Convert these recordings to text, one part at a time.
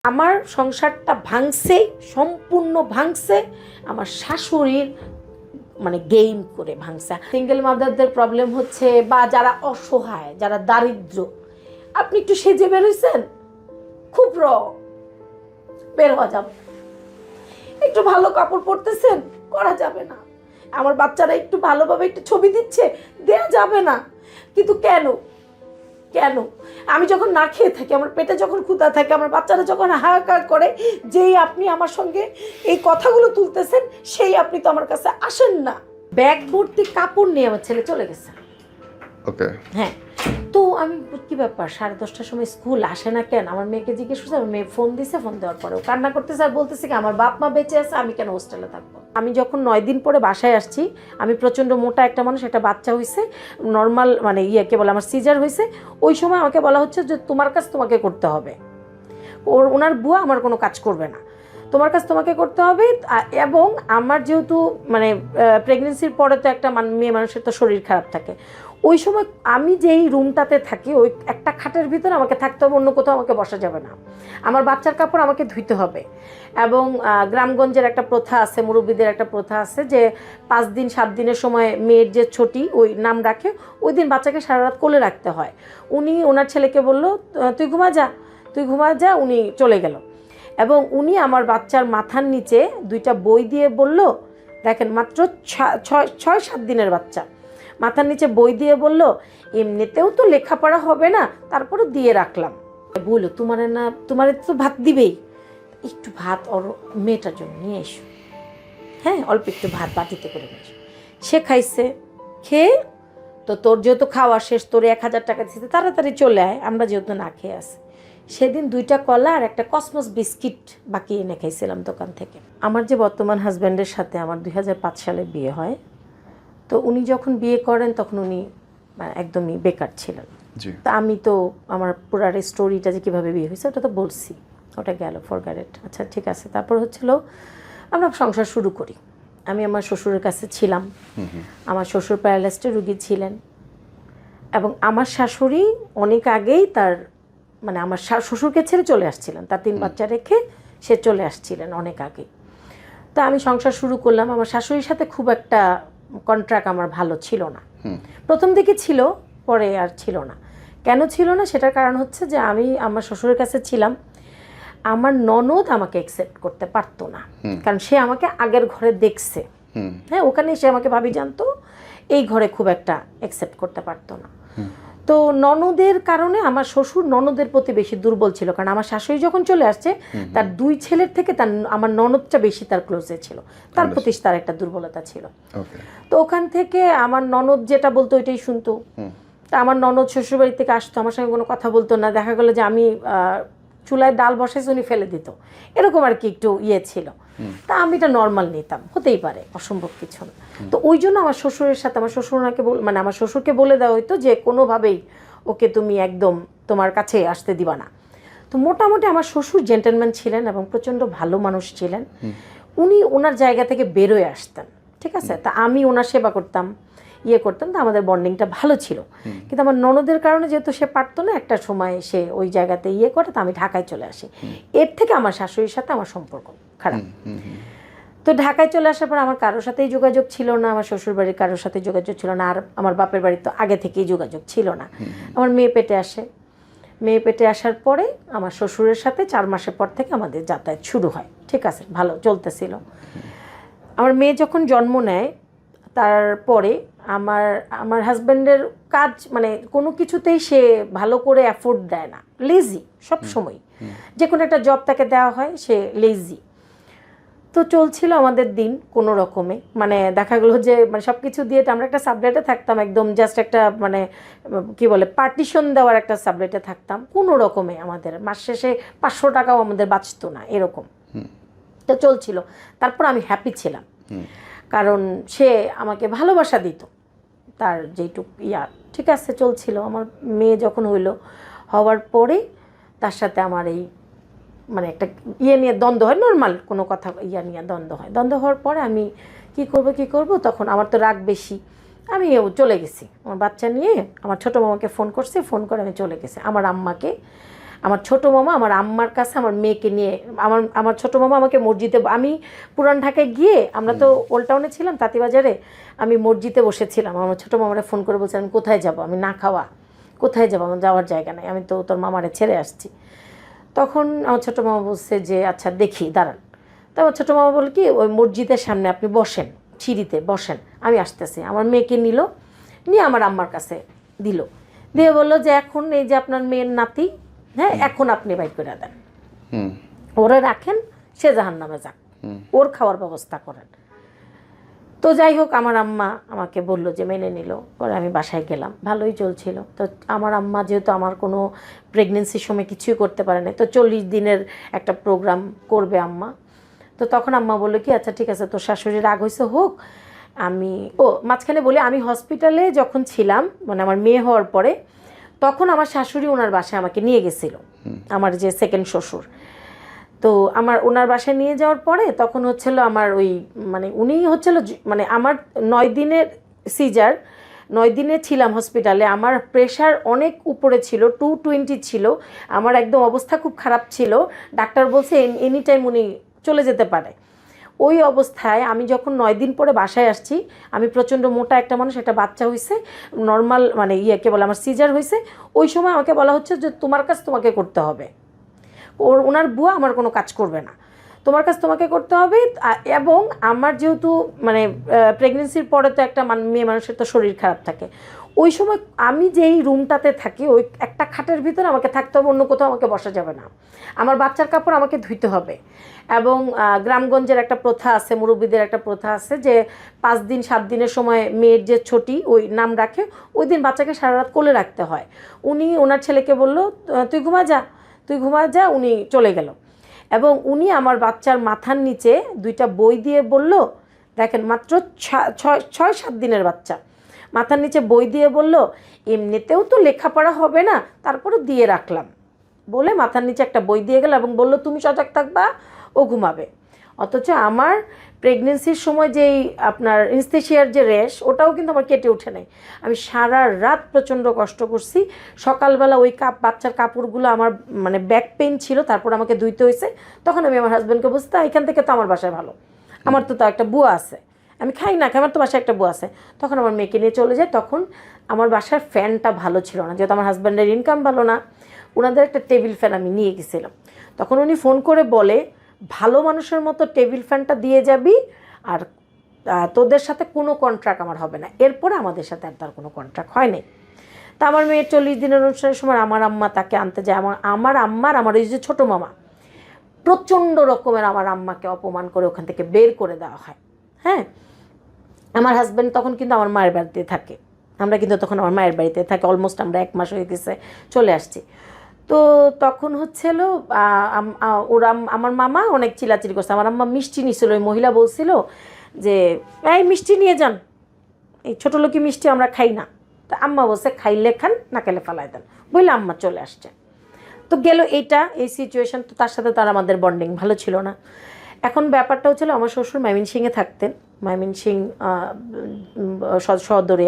আমার সংসারটা ভাঙছে, সম্পূর্ণ ভাঙছে আমার শাশুড়ির মানে গেইন করে ভাঙছে। সিঙ্গেল মাদারদের প্রবলেম হচ্ছে, বা যারা অসহায়, যারা দারিদ্র, আপনি একটু সেজে বেরোইছেন, খুব বের হওয়া যাবে, একটু ভালো কাপড় পরতেছেন, করা যাবে না। আমার বাচ্চারা একটু ভালোভাবে একটু ছবি দিচ্ছে, দেয়া যাবে না। কিন্তু কেন কেন আমি যখন না খেয়ে থাকি, আমার পেটে যখন ক্ষুধা থাকে, আমার বাচ্চারা যখন হাহাকার করে, যেই আপনি আমার সঙ্গে এই কথাগুলো তুলতেছেন, সেই আপনি তো আমার কাছে আসেন না। ব্যাগ ভর্তি কাপড় নিয়ে আমার ছেলে চলে গেছে। ওকে, হ্যাঁ, তো আমি কি ব্যাপার, 10:30টার সময় স্কুল আসে না কেন? আমার মেয়েকে জিজ্ঞেস করছে, আমার মেয়ে ফোন দিছে, ফোন দেওয়ার পরে ও কান্না করতেছে আর বলতেছে কি আমার বাপ মা বেঁচে আছে, আমি কেন হোস্টেলে থাকবো। আমি যখন 9 দিন পরে বাসায় আসছি, আমি প্রচণ্ড মোটা একটা মানুষ, একটা বাচ্চা হয়েছে নর্মাল, মানে কে বলে আমার সিজার হয়েছে, ওই সময় আমাকে বলা হচ্ছে যে তোমার কাজ তোমাকে করতে হবে, ওনার বুয়া আমার কোনো কাজ করবে না, তোমার কাজ তোমাকে করতে হবে। এবং আমার যেহেতু মানে প্রেগনেন্সির পরে তো একটা মেয়ে মানুষের তো শরীর খারাপ থাকে, ওই সময় আমি যেই রুমটাতে থাকি ওই একটা খাটের ভিতরে আমাকে থাকতে হবে, অন্য কোথাও আমাকে বসা যাবে না। আমার বাচ্চার কাপড় আমাকে ধুইতে হবে। এবং গ্রামগঞ্জের একটা প্রথা আছে, মুরব্বীদের একটা প্রথা আছে যে 5 দিন 7 দিনের সময় মেয়ের যে ছুটি ওই নাম রাখে, ওই দিন বাচ্চাকে সারা রাত কোলে রাখতে হয়। উনি ওনার ছেলেকে বলল তুই ঘুমা যা, উনি চলে গেল। এবং উনি আমার বাচ্চার মাথার নিচে 2টা বই দিয়ে বলল, দেখেন মাত্র 6-7 দিনের বাচ্চা, মাথার নিচে বই দিয়ে বলল এমনিতেও তো লেখাপড়া হবে না, তারপরে দিয়ে রাখলাম। বললো তোমার তো ভাত দিবেই, একটু ভাত ওর মেয়েটার জন্য নিয়ে এসো। হ্যাঁ, অল্প একটু ভাত বাটিতে করে নিয়ে এসো। সে খাইছে, খেয়ে তো তোর যেহেতু খাওয়া শেষ, তোর 1000 টাকা দিতে তাড়াতাড়ি চলে আয়, আমরা যেহেতু না খেয়ে আসি। সেদিন 2টা কলা আর একটা কসমস বিস্কিট বাকি এনে খাইছিলাম দোকান থেকে। আমার যে বর্তমান হাজব্যান্ডের সাথে আমার 2005 সালে বিয়ে হয়, তো উনি যখন বিয়ে করেন তখন উনি একদমই বেকার ছিলেন। তা আমি তো আমার পুরো স্টোরিটা যে কীভাবে বিয়ে হয়েছে ওটা তো বলছি, ওটা গেল ফরগেট ইট। আচ্ছা ঠিক আছে, তারপর হচ্ছিল আমরা সংসার শুরু করি। আমি আমার শ্বশুরের কাছে ছিলাম, আমার শ্বশুর প্যারালাইসড রোগী ছিলেন, এবং আমার শাশুড়ি অনেক আগেই তার মানে আমার শ্বশুরকে ছেড়ে চলে আসছিলেন, তার 3 বাচ্চা রেখে সে চলে আসছিলেন অনেক আগে। তা আমি সংসার শুরু করলাম। আমার শাশুড়ির সাথে খুব একটা কন্ট্রাক্ট আমার ভালো ছিল না, প্রথম দিকে ছিল, পরে আর ছিল না। কেন ছিল না সেটার কারণ হচ্ছে যে আমি আমার শ্বশুরের কাছে ছিলাম, আমার ননদ আমাকে অ্যাকসেপ্ট করতে পারতো না, কারণ সে আমাকে আগের ঘরে দেখছে। হ্যাঁ, ওখানে সে আমাকে ভাবি জানতো, এই ঘরে খুব একটা অ্যাকসেপ্ট করতে পারতো না। তো ননদের কারণে আমার শ্বশুর ননদের প্রতি বেশি দুর্বল ছিল, কারণ আমার শাশুড়ি যখন চলে আসছে তার 2 ছেলের থেকে আমার ননদটা বেশি তার ক্লোজে ছিল, তার প্রতি তার একটা দুর্বলতা ছিল। তো ওখান থেকে আমার ননদ যেটা বলতো ওইটাই শুনতো। তা আমার ননদ শ্বশুরবাড়ি থেকে আসতো, আমার সঙ্গে কোনো কথা বলতো না, দেখা গেলো যে আমি চুলায় ডাল বসাইছি উনি ফেলে দিত, এরকম আর কি একটু ছিল। তা আমি এটা নর্মাল নিতাম, হতেই পারে, অসম্ভব কিছু না। তো ওই জন্য আমার শ্বশুরের সাথে আমার শ্বশুরকে মানে আমার শ্বশুরকে বলে দেওয়া হইতো যে কোনোভাবেই ওকে তুমি একদম তোমার কাছে আসতে দিবা না। তো মোটামুটি আমার শ্বশুর জেন্টলম্যান ছিলেন এবং প্রচণ্ড ভালো মানুষ ছিলেন, উনি ওনার জায়গা থেকে বেরোয় আসতেন, ঠিক আছে। তা আমি ওনার সেবা করতাম, করতাম, তো আমাদের বন্ডিংটা ভালো ছিল। কিন্তু আমার ননদের কারণে যেহেতু সে পারতো না, একটা সময় সে ওই জায়গাতে করে, তো আমি ঢাকায় চলে আসি। এর থেকে আমার শাশুড়ির সাথে আমার সম্পর্ক খারাপ। তো ঢাকায় চলে আসার পর আমার কারোর সাথেই যোগাযোগ ছিল না, আমার শ্বশুর বাড়ির কারোর সাথে যোগাযোগ ছিল না, আর আমার বাপের বাড়ির তো আগে থেকেই যোগাযোগ ছিল না। আমার মেয়ে পেটে আসে, মেয়ে পেটে আসার পরে আমার শ্বশুরের সাথে 4 মাসের পর থেকে আমাদের যাতায়াত শুরু হয়, ঠিক আছে, ভালো চলতেছিল। আমার মেয়ে যখন জন্ম নেয় তারপরে আমার হাজব্যান্ডের কাজ মানে কোনো কিছুতেই সে ভালো করে অ্যাফোর্ড দেয় না, লেজি সবসময়, যে কোনো একটা জব তাকে দেওয়া হয় সে লেজি। তো চলছিল আমাদের দিন কোনো রকমে, মানে দেখা গেলো যে মানে সব কিছু দিয়ে আমরা একটা সাবলেটে থাকতাম, একদম জাস্ট একটা মানে কি বলে পার্টিশন দেওয়ার একটা সাবলেটে থাকতাম, কোনো রকমে আমাদের মাস শেষে 500 টাকাও আমাদের বাঁচতো না, এরকম তো চলছিল। তারপর আমি হ্যাপি ছিলাম, কারণ সে আমাকে ভালোবাসা দিত, তার যেইটুক ঠিক আছে চলছিল। আমার মেয়ে যখন হওয়ার পরে তার সাথে আমার এই মানে একটা নিয়ে দ্বন্দ্ব হয়, নর্মাল কোনো কথা নিয়ে দ্বন্দ্ব হয়। দ্বন্দ্ব হওয়ার পরে আমি কি করব, তখন আমার তো রাগ বেশি, আমি চলে গেছি আমার বাচ্চা নিয়ে। আমার ছোটো মামাকে ফোন করছি, ফোন করে আমি চলে গেছি আমার আম্মাকে আমার ছোটো মামা আমার আম্মার কাছে আমার মেয়েকে নিয়ে, আমার ছোটো মামা আমাকে মসজিদে, আমি পুরান ঢাকায় গিয়ে, আমরা তো ওল্ড টাউনে ছিলাম তাঁতিবাজারে, আমি মসজিদে বসেছিলাম, আমার ছোটো মামারা ফোন করে বলছে আমি কোথায় যাব, আমি না খাওয়া কোথায় যাবো, আমার যাওয়ার জায়গা নেই, আমি তো তোর মামারে ছেড়ে আসছি। তখন আমার ছোটো মামা বলছে যে আচ্ছা দেখি দাঁড়ান। তো আমার ছোটো মামা বলে কি ওই মসজিদের সামনে আপনি বসেন, সিঁড়িতে বসেন, আমি আসতেছি। আমার মেয়েকে নিয়ে আমার আম্মার কাছে দিল, দিয়ে বললো যে এখন এই যে আপনার মেয়ের নাতি, হ্যাঁ এখন আপনি বাইর করে দেন, ওরে রাখেন, সে জাহান্নামে যাক, ওর খাওয়ার ব্যবস্থা করেন। তো যাই হোক আমার আম্মা আমাকে বললো যে মেনে নিল। পরে আমি বাসায় গেলাম, ভালোই চলছিল। তো আমার আম্মা যেহেতু আমার কোনো প্রেগনেন্সির সময় কিছুই করতে পারে না, তো 40 দিনের একটা প্রোগ্রাম করবে আম্মা। তো তখন আম্মা বললো কি আচ্ছা ঠিক আছে, তোর শাশুড়ির রাগ হয়েছে হোক। আমি মাঝখানে বলি আমি হসপিটালে যখন ছিলাম, মানে আমার মেয়ে হওয়ার পরে, তখন আমার শাশুড়ি ওনার বাসায় আমাকে নিয়ে গেছিলো, আমার যে সেকেন্ড শ্বশুর। তো ওনার বাসায় নিয়ে যাওয়ার পরে তখন হচ্ছিল আমার ওই মানে উনিই হচ্ছিল মানে আমার 9 দিনের সিজার, 9 দিনে ছিলাম হসপিটালে। আমার প্রেশার অনেক উপরে ছিল, 220 ছিল, আমার একদম অবস্থা খুব খারাপ ছিল। ডাক্তার বলছে এনি টাইম উনি চলে যেতে পারে। ওই অবস্থায় আমি যখন 9 দিন পরে বাসায় আসছি, আমি প্রচণ্ড মোটা একটা মানুষ, একটা বাচ্চা হয়েছে নর্মাল, মানে কে বলে আমার সিজার হয়েছে। ওই সময় আমাকে বলা হচ্ছে যে তোমার কাজ তোমাকে করতে হবে, ওনার বুয়া আমার কোনো কাজ করবে না, তোমার কাজ তোমাকে করতে হবে। এবং আমার যেহেতু মানে প্রেগনেন্সির পরে তো একটা মেয়ে মানুষের তো শরীর খারাপ থাকে, ওই সময় আমি যেই রুমটাতে থাকি ওই একটা খাটের ভিতরে আমাকে থাকতে হবে, অন্য কোথাও আমাকে বসা যাবে না। আমার বাচ্চার কাপড় আমাকে ধুইতে হবে। এবং গ্রামগঞ্জের একটা প্রথা আছে, মুরব্বীদের একটা প্রথা আছে যে 5 দিন 7 দিনের সময় মেয়ের যে ছুটি ওই নাম রাখে, ওই দিন বাচ্চাকে সারা রাত কোলে রাখতে হয়। উনি ওনার ছেলেকে বলল তুই ঘুমা যা, উনি চলে গেল। এবং উনি আমার বাচ্চার মাথার নিচে 2টা বই দিয়ে বলল, দেখেন মাত্র 6-7 দিনের বাচ্চা, মাথার নিচে বই দিয়ে বলল এমনিতেও তো লেখাপড়া হবে না, তারপরে দিয়ে রাখলাম বলে মাথার নিচে একটা বই দিয়ে গেল এবং বলল তুমি সজাগ থাকবা, ও ঘুমাবে। অথচ আমার প্রেগনেন্সির সময় যেই আপনার ইনস্থেশিয়ার যে রেশ, ওটাও কিন্তু আমার কেটে ওঠে নাই। আমি সারা রাত প্রচণ্ড কষ্ট করছি। সকালবেলা ওই বাচ্চার কাপড়গুলো আমার মানে ব্যাক পেইন ছিল, তারপর আমাকে ধুইতে হয়েছে। তখন আমি আমার হাজব্যান্ডকে বুঝতে, এখান থেকে তো আমার বাসায় ভালো, আমার তো একটা বুয়া আছে, আমি খাই না, আমার তো বাসায় একটা বুয়া আছে। তখন আমার মেয়েকে নিয়ে চলে যায়। তখন আমার বাসার ফ্যানটা ভালো ছিল না, যেহেতু আমার হাজব্যান্ডের ইনকাম ভালো না, ওনাদের একটা টেবিল ফ্যান আমি নিয়ে গেছিলাম। তখন উনি ফোন করে বলে ভালো মানুষের মতো টেবিল ফ্যানটা দিয়ে যাবি, আর তোদের সাথে কোনো কন্ট্রাক্ট আমার হবে না। এরপরে আমাদের সাথে আর তার কোনো কন্ট্রাক্ট হয় নাই। তা আমার মেয়ের 40 দিনের অনুষ্ঠানের সময় আমার আম্মা তাকে আনতে যায়। আমার এই যে ছোটো মামা প্রচণ্ড রকমের আমার আম্মাকে অপমান করে ওখান থেকে বের করে দেওয়া হয়। হ্যাঁ, আমার হাজব্যান্ড তখন কিন্তু আমার মায়ের বাড়িতে থাকে, আমরা কিন্তু তখন আমার মায়ের বাড়িতে থাকি, অলমোস্ট আমরা 1 মাস হয়ে গেছে চলে আসছি। তো তখন হচ্ছিল ওরা আমার মামা অনেক চিলাচিলি করছে। আমার আম্মা মিষ্টি নিছিল, ওই মহিলা বলছিল যে এই মিষ্টি নিয়ে যান, এই ছোটো লোকই মিষ্টি আমরা খাই না। তা আম্মা বলছে খাইলে খান, না খেলে ফেলাই দেন, বললে আম্মা চলে আসছে। তো গেল এই সিচুয়েশান। তো তার সাথে তার আমাদের বন্ডিং ভালো ছিল না। এখন ব্যাপারটা হচ্ছিল আমার শ্বশুর ময়মনসিংহে থাকতেন, ময়মনসিংহ সদরে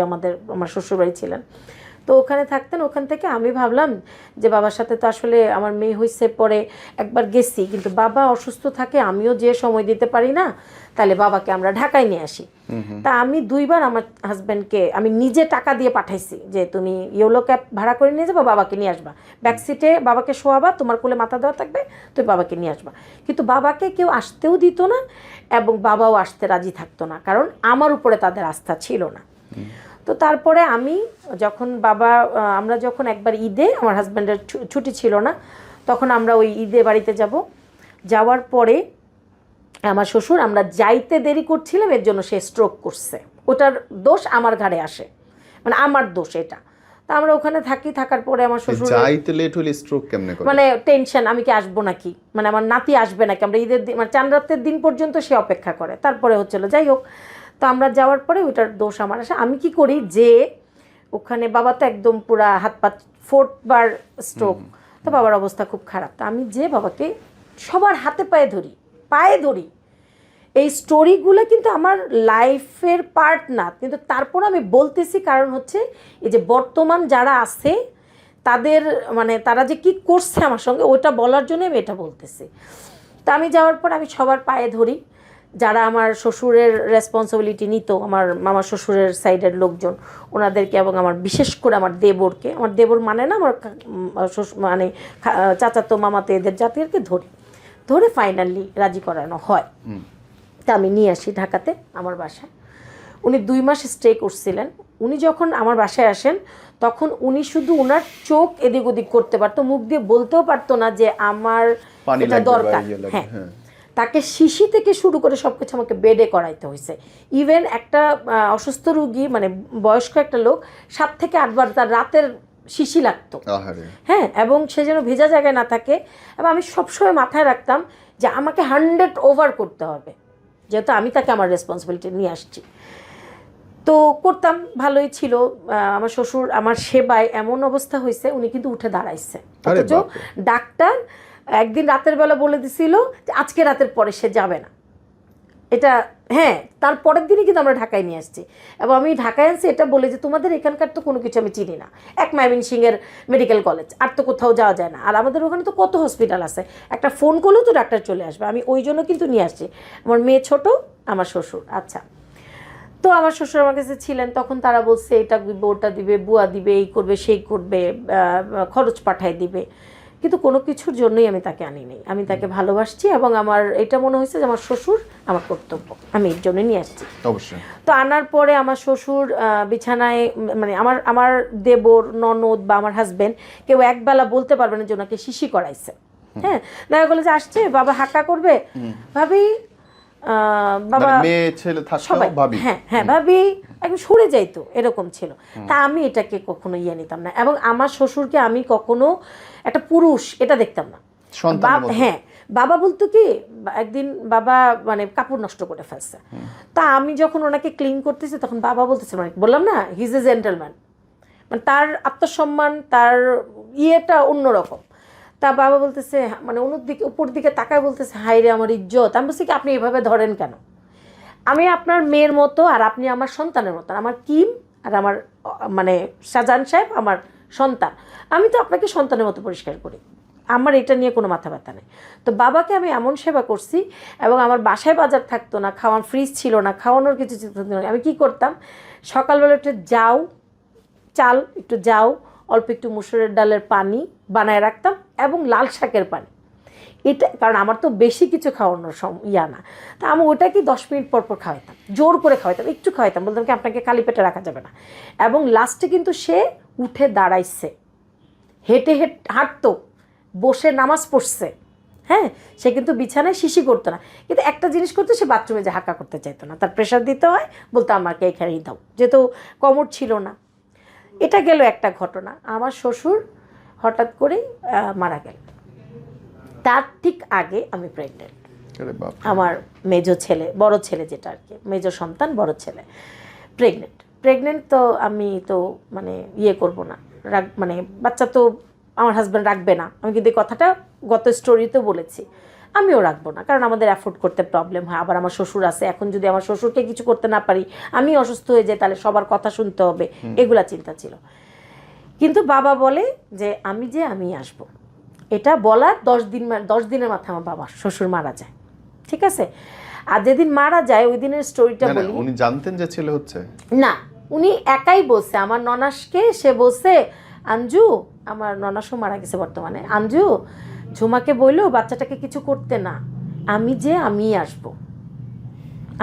আমার শ্বশুরবাড়ি ছিলেন। তো ওখানে থাকতেন। ওখান থেকে আমি ভাবলাম যে বাবার সাথে তো আসলে আমার মেয়ে হয়েছে পরে একবার গেছি, কিন্তু বাবা অসুস্থ থাকে, আমিও যে সময় দিতে পারি না, তাহলে বাবাকে আমরা ঢাকায় নিয়ে আসি। তা আমি 2 বার আমার হাজব্যান্ডকে আমি নিজে টাকা দিয়ে পাঠাইছি যে তুমি ইয়েলো ক্যাব ভাড়া করে নিয়ে যাবা, বাবাকে নিয়ে আসবা, ব্যাক সিটে বাবাকে শোয়াবা, তোমার কোলে মাথা দেওয়া থাকবে, তুমি বাবাকে নিয়ে আসবা। কিন্তু বাবাকে কেউ আসতেও দিত না এবং বাবাও আসতে রাজি থাকতো না, কারণ আমার উপরে তাদের আস্থা ছিল না। তো তারপরে আমি যখন আমরা যখন একবার ঈদে, আমার হাজব্যান্ডের ছুটি ছিল না, তখন আমরা ওই ঈদে বাড়িতে যাওয়ার পরে আমার শ্বশুর, আমরা যাইতে দেরি করছিলাম, এর জন্য সে স্ট্রোক করছে। ওটার দোষ আমার ঘাড়ে আসে, মানে আমার দোষ এটা। তা আমরা ওখানে থাকার পরে আমার শ্বশুর যাইতে লেট হলে স্ট্রোক কেমনে করে, মানে টেনশন, আমি কি আসবো নাকি, মানে আমার নাতি আসবে নাকি। আমরা ঈদের দিন মানে চাঁদ রাতের দিন পর্যন্ত সে অপেক্ষা করে, তারপরে হচ্ছিল। যাই হোক, তো আমরা যাওয়ার পরে ওইটার দোষ আমার আসে। আমি কি করি যে ওখানে বাবা তো একদম পুরা হাত পা 4th বার স্ট্রোক, তো বাবার অবস্থা খুব খারাপ। তো আমি যে বাবাকে সবার হাতে পায়ে ধরি। এই স্টোরিগুলো কিন্তু আমার লাইফের পার্ট না, কিন্তু তারপর আমি বলতেছি কারণ হচ্ছে এই যে বর্তমান যারা আছে, তাদের মানে তারা যে কী করছে আমার সঙ্গে ওটা বলার জন্য আমি এটা বলতেছি। তা আমি যাওয়ার পর আমি সবার পায়ে ধরি, যারা আমার শ্বশুরের রেসপন্সিবিলিটি নিত, আমার মামা শ্বশুরের সাইডের লোকজন, ওনাদেরকে এবং আমার বিশেষ করে আমার দেবরকে, আমার দেবর মানে না আমার মানে চাচাতো মামাতো এদের জাতিরকে ধরে ফাইনালি রাজি করানো হয়। তা আমি নিয়ে আসি ঢাকাতে আমার বাসায়। উনি 2 মাস স্টে করছিলেন। উনি যখন আমার বাসায় আসেন তখন উনি শুধু ওনার চোখ এদিক ওদিক করতে পারতো, মুখ দিয়ে বলতেও পারতো না যে আমার এটা দরকার। হ্যাঁ, তাকে শিশি থেকে শুরু করে সব কিছু আমাকে বেডে করাইতে হয়েছে। ইভেন একটা অসুস্থ রুগী মানে বয়স্ক একটা লোক 7 থেকে 8 বার তার রাতের শিশি লাগতো। হ্যাঁ, এবং সে যেন ভেজা জায়গায় না থাকে। এবং আমি সবসময় মাথায় রাখতাম যে আমাকে 100 ওভার করতে হবে, যেহেতু আমি তাকে আমার রেসপন্সিবিলিটি নিয়ে আসছি। তো করতাম, ভালোই ছিল। আমার শ্বশুর আমার সেবায় এমন অবস্থা হয়েছে উনি কিন্তু উঠে দাঁড়াইছে, অথচ ডাক্তার একদিন রাতের বেলা বলে দিছিল যে আজকে রাতের পরে সে যাবে না। এটা হ্যাঁ, তার পরের দিনই কিন্তু আমরা ঢাকায় নিয়ে আসছি। এবং আমি ঢাকায় আনছি এটা বলে যে তোমাদের এখানকার তো কোনো কিছু আমি চিনি না, এক ময়মনসিংহের মেডিকেল কলেজ, আর তো কোথাও যাওয়া যায় না, আর আমাদের ওখানে তো কত হসপিটাল আছে, একটা ফোন করলেও তো ডাক্তার চলে আসবে। আমি ওই জন্য কিন্তু নিয়ে আসছি। আমার মেয়ে ছোট, আমার শ্বশুর। আচ্ছা, তো আমার শ্বশুর আমার কাছে ছিলেন, তখন তারা বলছে এটা দিবে, ওটা দিবে, বুয়া দিবে, এই করবে, সেই করবে, খরচ পাঠায় দিবে। কিন্তু কোনো কিছুর জন্যই আমি তাকে আনি নাই। আমি তাকে ভালোবাসছি এবং আমার এটা মনে হয়েছে যে আমার শ্বশুর আমার কর্তব্য, আমি এর জন্য নিয়ে আসছি। অবশ্যই। তো আনার পরে আমার শ্বশুর বিছানায় মানে আমার দেবর, ননদ বা আমার হাজবেন্ড কেউ একবেলা বলতে পারবে না যে ওনাকে শিশি করাইছে। হ্যাঁ, দেখা গেলো যে আসছে বাবা হাক্কা করবে, ভাবি বাবা মেয়ে ছেলে থাকতো ভাবি, হ্যাঁ হ্যাঁ ভাবি একদম সরে যাইতো, এরকম ছিল। তা আমি এটাকে কখনো ইয়ে নিতাম না, এবং আমার শ্বশুরকে আমি কখনো একটা পুরুষ এটা দেখতাম না। হ্যাঁ, বাবা বলতো কি, একদিন বাবা মানে কাপড় নষ্ট করে ফেলছে, তা আমি যখন ওনাকে ক্লিন করতেছি তখন বাবা বলতেছে, মানে বললাম না হি ইজ এ জেন্টলম্যান, মানে তার আত্মসম্মান, তার ইয়েটা অন্যরকম। তা বাবা বলতেছে মানে উপর দিকে তাকায় বলতেছে, হাই রে আমার ইজ্জত। আমি বলছি কি আপনি এভাবে ধরেন কেন? আমি আপনার মেয়ের মতো আর আপনি আমার সন্তানের মতো, আমার কিম আর আমার মানে শাহজাহান সাহেব আমার সন্তান, আমি তো আপনাকে সন্তানের মতো পরিষ্কার করি, আমার এটা নিয়ে কোনো মাথা ব্যথা নেই। তো বাবাকে আমি এমন সেবা করছি, এবং আমার বাসায় বাজার থাকতো না, খাওয়ার ফ্রিজ ছিল না, খাওয়ানোর কিছু ছিল না। আমি কি করতাম, সকালবেলা একটু চাল একটু অল্প একটু মুসুরের ডালের পানি বানায় রাখতাম, এবং লাল শাকের পানি, এটা কারণ আমার তো বেশি কিছু খাওয়ানোর না। তা আমি ওটা কি 10 মিনিট পর খাওয়াইতাম, জোর করে খাওয়াইতাম, একটু খাওয়াইতাম, বলতাম কি আপনাকে খালি পেটে রাখা যাবে না। এবং লাস্টে কিন্তু সে উঠে দাঁড়াইছে, হেঁটে হাঁটতো, বসে নামাজ পড়ছে। হ্যাঁ, সে কিন্তু বিছানায় শিশি করতো না, কিন্তু একটা জিনিস করতো, সে বাথরুমে যে হাঁকা করতে চাইতো না, তার প্রেশার দিতে হয়, বলতো আমাকে এখানেই দাও, যেহেতু কমোড ছিল না। এটা গেল একটা ঘটনা। আমার শ্বশুর হঠাৎ করেই মারা গেল। তার ঠিক আগে আমি প্রেগনেন্ট, আমার বড় ছেলে যেটা আর কি, মেজো সন্তান, বড় ছেলে প্রেগনেন্ট। তো আমি তো মানে ইয়ে করবো না, মানে বাচ্চা তো আমার হাজব্যান্ড রাখবে না। আমি কিন্তু এই কথাটা গত স্টোরিতেও বলেছি, আমিও রাখবো না, কারণ আমাদের অ্যাফোর্ড করতে প্রবলেম হয়। আবার আমার শ্বশুর আছে, এখন যদি আমার শ্বশুরকে কিছু করতে না পারি, আমি অসুস্থ হয়ে যাই, তাহলে সবার কথা শুনতে হবে, এগুলা চিন্তা ছিল। কিন্তু বাবা বলে যে আমি আসবো, এটা বলার 10 দিনের মাথায় আমার বাবা শ্বশুর মারা যায়। ঠিক আছে, আর যেদিন মারা যায় ওই দিনের স্টোরিটা বলি। উনি জানতেন যে ছেলে হচ্ছে না, উনি একাই বলছে আমার ননাসকে, সে বলছে আঞ্জু, আমার ননাসও মারা গেছে বর্তমানে, আঞ্জু ঝুমাকে বললো বাচ্চাটাকে কিছু করতে না, আমি আসবো,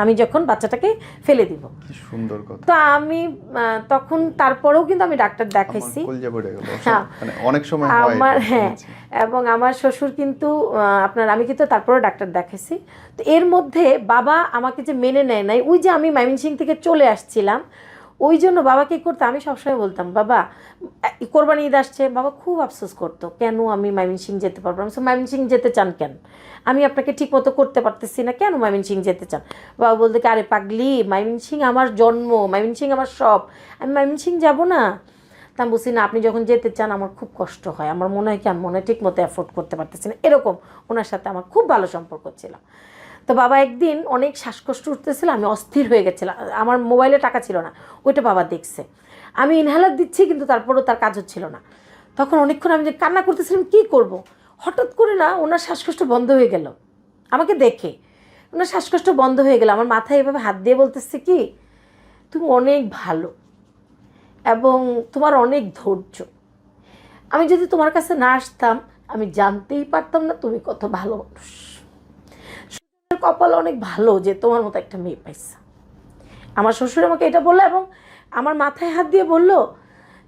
আমি যখন বাচ্চাটাকে ফেলে দিব। কি সুন্দর কথা। তো আমি তখন তারপরেও কিন্তু আমি ডাক্তার দেখাইছি, মানে অনেক সময় আমার হ্যাঁ, এবং আমার শ্বশুর কিন্তু আমি কিন্তু তারপরেও ডাক্তার দেখাইছি। তো এর মধ্যে বাবা আমাকে যে মেনে নেয় নাই, ওই যে আমি ময়মনসিংহ থেকে চলে আসছিলাম, ওই জন্য বাবাকে করতে আমি সবসময় বলতাম, বাবা কোরবানি ঈদ আসছে, বাবা খুব আফসোস করতো কেন আমি ময়মনসিংহ যেতে পারবো না। ময়মনসিংহ যেতে চান কেন? আমি আপনাকে ঠিক মতো করতে পারতেছি না, কেন ময়মনসিংহ যেতে চান? বাবা বলতে কি, আরে পাগলি, ময়মনসিংহ আমার জন্ম, ময়মনসিংহ আমার সব, আমি ময়মনসিংহ যাবো না? তা আমি বলছি না, আপনি যখন যেতে চান আমার খুব কষ্ট হয়, আমার মনে হয় কি আমি ঠিক মতো অ্যাফোর্ড করতে পারতেছি না, এরকম। ওনার সাথে আমার খুব ভালো সম্পর্ক ছিল। তো বাবা একদিন অনেক শ্বাসকষ্ট উঠতেছিল, আমি অস্থির হয়ে গেছিলাম, আমার মোবাইলে টাকা ছিল না, ওইটা বাবা দেখছে, আমি ইনহেলার দিচ্ছি কিন্তু তারপরেও তার কাজ হচ্ছিল না। তো তখন অনেকক্ষণ আমি যে কান্না করতেছিলাম, কী করব। হঠাৎ করে না ওনার শ্বাসকষ্ট বন্ধ হয়ে গেল, আমাকে দেখে ওনার শ্বাসকষ্ট বন্ধ হয়ে গেল। আমার মাথায় এভাবে হাত দিয়ে বলতেছে কি, তুমি অনেক ভালো এবং তোমার অনেক ধৈর্য। আমি যদি তোমার কাছে না আসতাম আমি জানতেই পারতাম না তুমি কত ভালো মানুষ। শ্বশুরের কপাল অনেক ভালো যে তোমার মতো একটা মেয়ে পাইছে। আমার শ্বশুর আমাকে এটা বললো এবং আমার মাথায় হাত দিয়ে বলল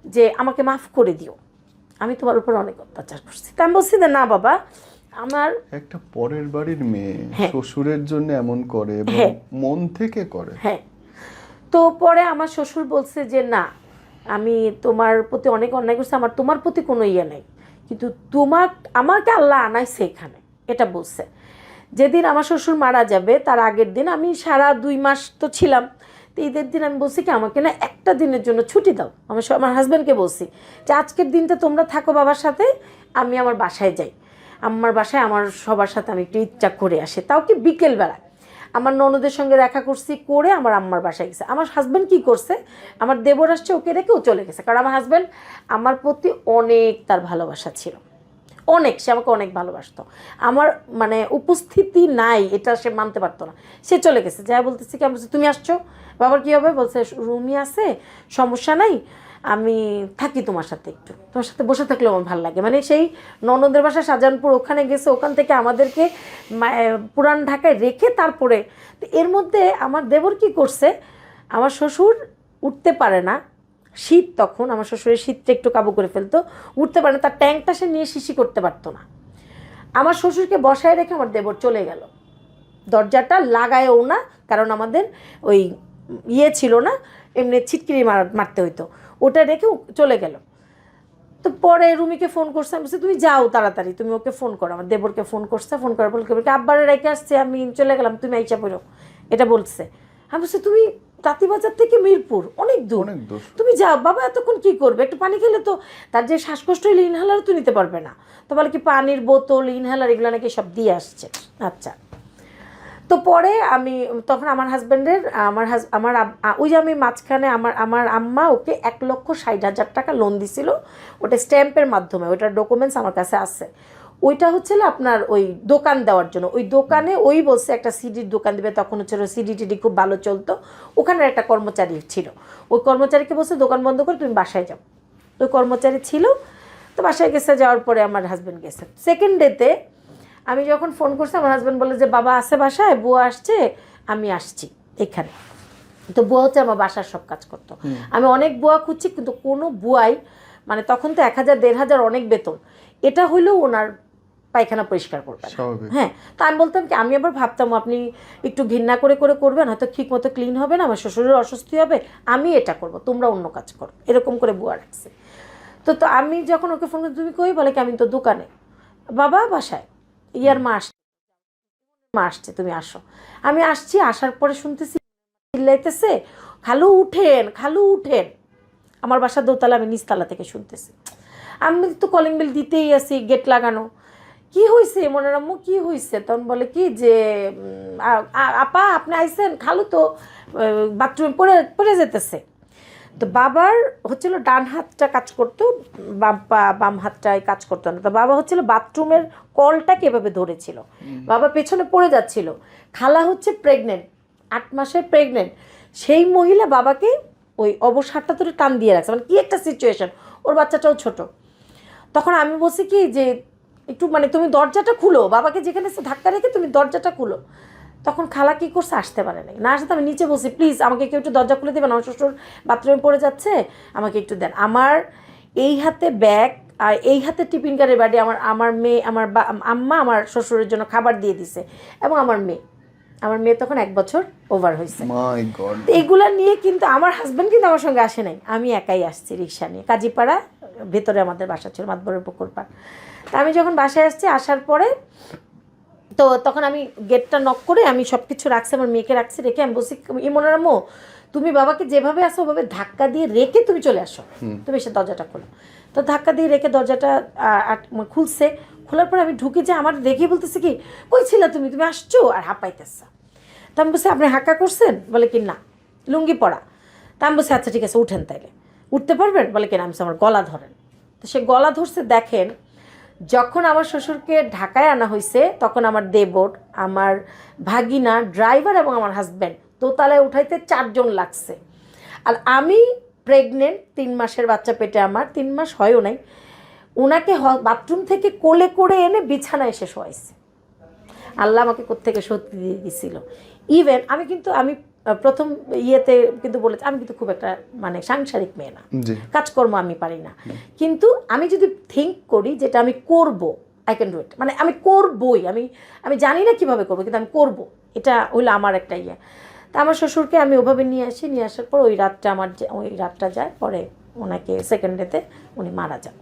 যে আমাকে মাফ করে দিও, আমি তোমার উপর অনেক অত্যাচার করছি। তা আমি বলছি যে না বাবা, আমার একটা পরের বাড়ির মেয়ে হ্যাঁ। শ্বশুরের জন্য এমন করে এবং হ্যাঁ। মন থেকে করে। হ্যাঁ। তো পরে আমার শ্বশুর বলছে যে না, আমি তোমার প্রতি অনেক অন্যায় করছি, আমার তোমার প্রতি কোনো ইয়ে নেই, কিন্তু আমাকে আল্লাহ আনাইছে এখানে, এটা বলছে। যেদিন আমার শ্বশুর মারা যাবে তার আগের দিন আমি সারা 2 মাস তো ছিলাম, তো ঈদের দিন আমি বলছি কি আমাকে না একটা দিনের জন্য ছুটি দাও। আমার হাজব্যান্ডকে বলছি যে আজকের দিনটা তোমরা থাকো বাবার সাথে, আমি আমার বাসায় যাই, আমার বাসায় আমার সবার সাথে আমি একটু ইচ্ছা করে আসি, তাও কি বিকেলবেলায়। আমার ননদের সঙ্গে দেখা করছি, করে আমার আম্মার বাসায় গেছে। আমার হাজব্যান্ড কী করছে, আমার দেবর আসছে ওকে রেখে ও চলে গেছে, কারণ আমার হাজব্যান্ড আমার প্রতি অনেক তার ভালোবাসা ছিল, অনেক, সে আমাকে অনেক ভালোবাসতো। আমার মানে উপস্থিতি নাই এটা সে মানতে পারতো না, সে চলে গেছে। যাই বলতেছি কি, আমি বলছি তুমি আসছো, বাবার কী হবে, বলছে রুমই আছে, সমস্যা নাই, আমি থাকি তোমার সাথে, একটু তোমার সাথে বসে থাকলেও আমার ভালো লাগে। মানে সেই ননদের বাসা শাহজাহানপুর, ওখানে গেছে, ওখান থেকে আমাদেরকে পুরান ঢাকায় রেখে তারপরে। তো এর মধ্যে আমার দেবর কী করছে, আমার শ্বশুর উঠতে পারে না, শীত তখন, আমার শ্বশুরের শীতটা একটু কাবু করে ফেলতো, উঠতে পারে না, তার ট্যাঙ্কটা সে নিয়ে শিশি করতে পারতো না। আমার শ্বশুরকে বসায় রেখে আমার দেবর চলে গেল, দরজাটা লাগায়ও না, কারণ আমাদের ওই ইয়ে ছিল না, এমনি ছিটকিরি মারতে হইতো, ওটা রেখে চলে গেল। তো পরে রুমিকে ফোন করছে, আমি বলছি তুমি যাও তাড়াতাড়ি, তুমি ওকে ফোন করো। আমার দেবরকে ফোন করছে, ফোন করার বলকে আব্বারে রেখে আসছে, আমি চলে গেলাম, তুমি আইসা পড়ো, এটা বলছে। আমি বলছি তুমি তাঁতিবাজার থেকে মিরপুর অনেক দূর, তুমি যাও বাবা, এতক্ষণ কী করবে, একটু পানি খেলে তো, তার যে শ্বাসকষ্ট হলে ইনহেলার তো নিতে পারবে না, তো বলে কি পানির বোতল ইনহেলার এগুলো নাকি সব দিয়ে আসছে। আচ্ছা, তো পরে আমি তখন আমার হাজব্যান্ডের ওই যে আমি মাঝখানে আমার আম্মা ওকে 1,60,000 টাকা লোন দিছিল, ওটা স্ট্যাম্পের মাধ্যমে, ওটার ডকুমেন্টস আমার কাছে আছে। ওইটা হচ্ছিল আপনার ওই দোকান দেওয়ার জন্য, ওই দোকানে ওই বলছে একটা সিডির দোকান দেবে, তখন হচ্ছিল সিডি টিডি খুব ভালো চলতো, ওখানের একটা কর্মচারী ছিল, ওই কর্মচারীকে বলছে দোকান বন্ধ করে তুমি বাসায় যাও। ওই কর্মচারী ছিল, তো বাসায় গেছে, যাওয়ার পরে আমার হাজব্যান্ড গেছে। সেকেন্ড ডেতে আমি যখন ফোন করছি, আমার হাজব্যান্ড বলে যে বাবা আসে বাসায়, বুয়া আসছে, আমি আসছি এখানে। তো বুয়া হচ্ছে আমার বাসার সব কাজ করতো। আমি অনেক বুয়া খুঁজছি, কিন্তু কোনো বুয়াই, মানে তখন তো 1,000 1,500 অনেক বেতন, এটা হইলেও ওনার পায়খানা পরিষ্কার করবেন। হ্যাঁ, তা আমি বলতাম কি, আমি আবার ভাবতাম আপনি একটু ঘৃণা করে করবেন, হয়তো ঠিক মতো ক্লিন হবে না, আমার শ্বশুরের অস্বস্তি হবে, আমি এটা করব, তোমরা অন্য কাজ করো, এরকম করে বুয়া রাখছে। তো আমি যখন ওকে ফোন করি, তুমি কই, বলে কি আমি তো দোকানে। বাবা বাসায়, ইয়ার মা আসছে, তুমি আসো। আমি আসছি, আসার পরে শুনতেছি চিল্লাইতেছে খালু উঠেন, খালু উঠেন। আমার বাসা দোতলা, আমি নিচতলা থেকে শুনতেছি। আমি তো কলিং বেল দিতেই আছি, গেট লাগানো। কি হয়েছে মনের আম্মু, কি হয়েছে? তখন বলে কি যে আপা আপনি আইসেন, খালু তো বাথরুমে পড়ে যেতেছে। তো বাবার হচ্ছিল ডান হাতটা কাজ করতো, বাম হাতটায় কাজ করতো না। তো বাবা হচ্ছিল বাথরুমের কলটাকে এভাবে ধরেছিল, বাবা পেছনে পড়ে যাচ্ছিল। খালা হচ্ছে প্রেগনেন্ট, 8 মাসের প্রেগনেন্ট, সেই মহিলা বাবাকে ওই অবসাদটা ধরে টান দিয়ে রাখছে, মানে কি একটা সিচুয়েশন, ওর বাচ্চাটাও ছোট। তখন আমি বলছি কি যে একটু মানে তুমি দরজাটা খুলো, বাবাকে যেখানে ধাক্কা রেখে তুমি দরজাটা খুলো। তখন খালা কী করছে, আসতে পারে নাই, না আসতে আমি নিচে বসি, প্লিজ আমাকে কেউ একটু দরজা খুলে দেবেন, আমার শ্বশুর বাথরুমে পড়ে যাচ্ছে, আমাকে একটু দেন। আমার এই হাতে ব্যাগ আর এই হাতে টিফিন কারের বাড়ি, আমার মেয়ে, আমার আম্মা আমার শ্বশুরের জন্য খাবার দিয়ে দিছে, এবং আমার মেয়ে তখন 1 বছর ওভার হয়েছে। এগুলা নিয়ে কিন্তু আমার হাজব্যান্ড কিন্তু আমার সঙ্গে আসে নাই, আমি একাই আসছি রিক্সা নিয়ে, কাজীপাড়া ভেতরে আমাদের বাসা ছিল, মাতবরের পুকুর পাড়। তা আমি যখন বাসায় আসছি, আসার পরে তো তখন আমি গেটটা নক করে আমি সব কিছু রাখছি, আমার মেয়েকে রাখছি, রেখে আমি বলছি ইমনের আম্মু তুমি বাবাকে যেভাবে আসো ওভাবে ধাক্কা দিয়ে রেখে তুমি চলে আসো, তুমি এসে দরজাটা খোলো। তো ধাক্কা দিয়ে রেখে দরজাটা খুলছে, খোলার পরে আমি ঢুকে যে আমার দেখে বলতেছে কি কই ছিল তুমি, তুমি আসছো, আর হাঁপাইতেছে। তা আমি বলছি আপনি হাঁকা করছেন, বলে কি না, লুঙ্গি পরা। তা আমি বলছি আচ্ছা ঠিক আছে উঠেন, তাইলে উঠতে পারবেন, বলে কি না, আমি আমার গলা ধরেন। তো সে গলা ধরছে। দেখেন, যখন আমার শ্বশুরকে ঢাকায় আনা হয়েছে তখন আমার দেবর, আমার ভাগিনা, ড্রাইভার এবং আমার হাজব্যান্ড দোতলায় উঠাইতে 4 জন লাগছে। আর আমি প্রেগনেন্ট, 3 মাসের বাচ্চা পেটে, আমার 3 মাস হয়ও নাই। ওনাকে বাথরুম থেকে কোলে করে এনে বিছানায় এসে শোয়াইছে। আল্লাহ আমাকে কোত্থেকে সত্যি দিয়ে দিছিল। ইভেন আমি প্রথম ইয়েতে কিন্তু বলেছি, আমি কিন্তু খুব একটা মানে সাংসারিক মেয়ে না, কাজকর্ম আমি পারি না। কিন্তু আমি যদি থিঙ্ক করি যেটা আমি করব, আই ক্যান ডু ইট, মানে আমি করবই। আমি জানি না কিভাবে করবো, কিন্তু আমি করব। এটা হলো আমার একটা ইয়ে। তা আমার শ্বশুরকে আমি ওভাবে নিয়ে আসার পর ওই রাতটা যায়। পরে ওনাকে সেকেন্ড ডেতে উনি মারা যান।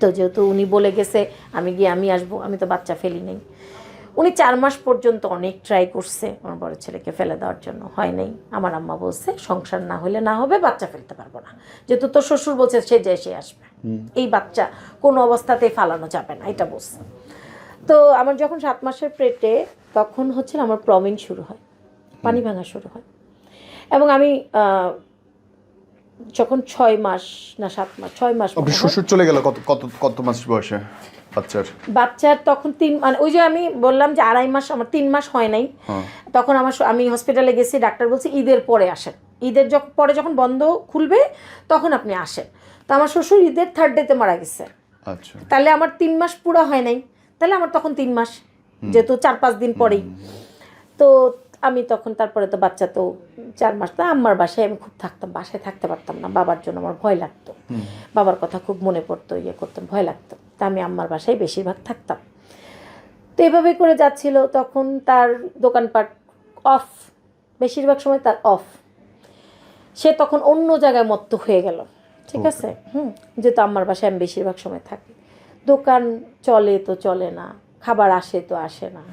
তো যেহেতু উনি বলে গেছে আমি আসবো, আমি তো বাচ্চা ফেলি নেই। উনি 4 মাস পর্যন্ত অনেক ট্রাই করছে আমার বড় ছেলেকে ফেলে দেওয়ার জন্য, হয় নাই। আমার আম্মা বলছে সংসার না হলে না হবে, বাচ্চা ফেলতে পারবো না, যেহেতু তোর শ্বশুর বলছে সে আসবে, এই বাচ্চা কোনো অবস্থাতেই ফালানো যাবে না, এটা বলছে। তো আমার যখন 7 মাসের পেটে, তখন হচ্ছিল আমার প্রমিন শুরু হয়, পানি ভাঙা শুরু হয়। এবং আমি যখন 6 মাস না 7 মাস, 6 মাস, শ্বশুর চলে গেল কত মাস বয়সে বাচ্চার তখন 3, মানে ওই যে আমি বললাম যে 2.5 মাস, আমার 3 মাস হয় নাই। তখন আমি হসপিটালে গেছি, ডাক্তার বলছে ঈদের পরে আসেন, ঈদের পরে যখন বন্ধ খুলবে তখন আপনি আসেন। তো আমার শ্বশুর ঈদের 3rd ডেতে মারা গেছে। আচ্ছা, তাহলে আমার 3 মাস পুরো হয় নাই, তাহলে আমার তখন 3 মাস, যেহেতু 4-5 দিন পরেই। তো আমি তখন, তারপরে তো বাচ্চা তো 4 মাস। তো আম্মার বাসায় আমি খুব থাকতাম, বাসায় থাকতে পারতাম না, বাবার জন্য আমার ভয় লাগতো, বাবার কথা খুব মনে পড়তো, করতাম, ভয় লাগতো। তা আমি আম্মার বাসায় বেশিরভাগ থাকতাম। তো এভাবে করে যাচ্ছিল। তখন তার দোকানপাট অফ, বেশিরভাগ সময় তার অফ। সে তখন অন্য জায়গায় মত্ত হয়ে গেল, ঠিক আছে। যেহেতু আম্মার বাসায় আমি বেশিরভাগ সময় থাকি, দোকান চলে তো চলে না, খাবার আসে তো আসে না,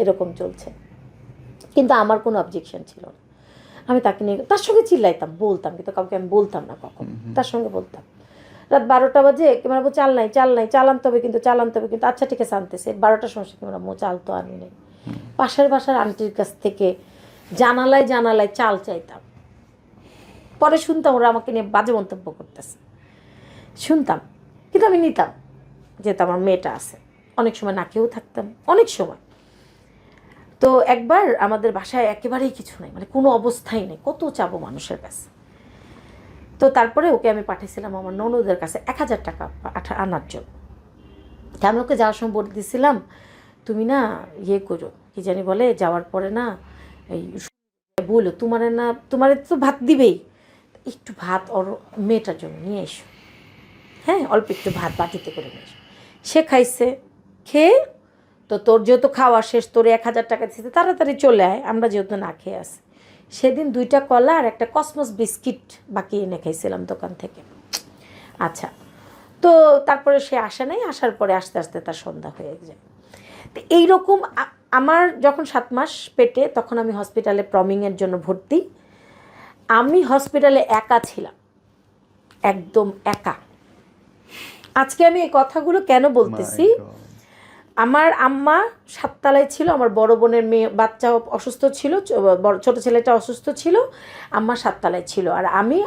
এরকম চলছে। কিন্তু আমার কোনো অবজেকশন ছিল না, আমি তাকে নিয়ে তার সঙ্গে চিল্লাইতাম, বলতাম, কিন্তু কাউকে আমি বলতাম না কখন, তার সঙ্গে বলতাম। রাত 12টা বাজে ক্যামেরা বলছে চাল নাই, চালানতে হবে কিন্তু, আচ্ছা ঠিক আছে আনতেছে। 12টার সময় ক্যামেরা চাল তো আনি নেই। পাশের বাসার আন্টির কাছ থেকে জানালায় চাল চাইতাম। পরে শুনতাম ওরা আমাকে নিয়ে বাজে মন্তব্য করতেছে, শুনতাম, কিন্তু আমি নিতাম, যেহেতু আমার মেয়েটা আছে। অনেক সময় না খেয়েও থাকতাম, অনেক সময়। তো একবার আমাদের বাসায় একেবারেই কিছু নেই, মানে কোনো অবস্থাই নেই, কত চাবো মানুষের কাছে। তো তারপরে ওকে আমি পাঠিয়েছিলাম আমার ননদের কাছে 1000 টাকা আনার জন্য। তা আমি ওকে যাওয়ার সময় বলে দিয়েছিলাম, তুমি না করো, কি জানি বলে, যাওয়ার পরে না এই বলো তোমার তো ভাত দিবেই, একটু ভাত ওর মেয়েটার জন্য নিয়ে এসো, অল্প একটু ভাত বাটিতে করে নিয়ে এসো। সে খাইছে, খেয়ে তো তোর যেহেতু খাওয়া শেষ, তোর 1000 টাকা দিতে তাড়াতাড়ি চলে আয়, আমরা যেহেতু না খেয়ে আসি। সেদিন 2টা কলা আর একটা কসমস বিস্কিট বাকি এনে খাইছিলাম দোকান থেকে। আচ্ছা, তো তারপরে সে আসে নাই, আসার পরে আস্তে আস্তে তার সন্ধ্যা হয়ে যায়। তো এইরকম আমার যখন 7 মাস পেটে, তখন আমি হসপিটালে প্রমিংয়ের জন্য ভর্তি। আমি হসপিটালে একা ছিলাম, একদম একা। আজকে আমি এই কথাগুলো কেন বলতেছি, আমার আম্মা 7 তলায় ছিল, আমার বড় বোনের মেয়ে বাচ্চা অসুস্থ ছিল, ছোট ছেলেটা অসুস্থ ছিল, আম্মা 7 তলায় ছিল। আর আমি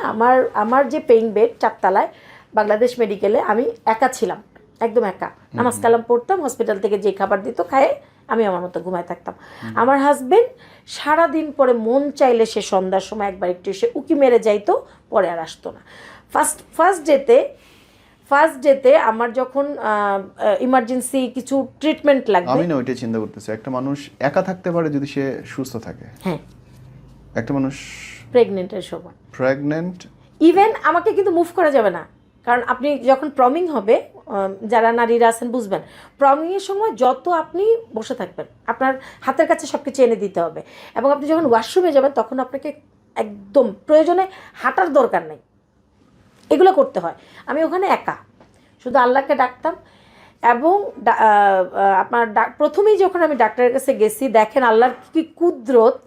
আমার যে পেইং বেড 4 তলায় বাংলাদেশ মেডিকেলে, আমি একা ছিলাম, একদম একা। নামাজ কালাম পড়তাম, হসপিটাল থেকে যে খাবার দিত খায়ে আমি আমার মতো ঘুমায় থাকতাম। আমার হাজবেন্ড সারাদিন পরে মন চাইলে সে সন্ধ্যার সময় একবার একটু এসে উকি মেরে যাইতো, পরে আর আসতো না। ফার্স্ট ডেতে আমার যখন ইমার্জেন্সি কিছু ট্রিটমেন্ট লাগবে, আমি না ওইটাই চিন্তা করতেছি, একটা মানুষ একা থাকতে পারে যদি সে সুস্থ থাকে। একটা মানুষ প্রেগনেন্টের সময়, ইভেন আমাকে কিন্তু মুভ করা যাবে না, কারণ আপনি যখন প্রমিং হবে, যারা নারীরা আছেন বুঝবেন, প্রমিংয়ের সময় যত আপনি বসে থাকবেন, আপনার হাতের কাছে সব কিছু এনে দিতে হবে। এবং আপনি যখন ওয়াশরুমে যাবেন তখন আপনাকে একদম প্রয়োজনে হাঁটার দরকার নেই, এগুলো করতে হয়। আমি ওখানে একা, শুধু আল্লাহকে ডাকতাম। এবং আপনার প্রথমেই যখন আমি ডাক্তারের কাছে গেছি, দেখেন আল্লাহর কি কুদরত,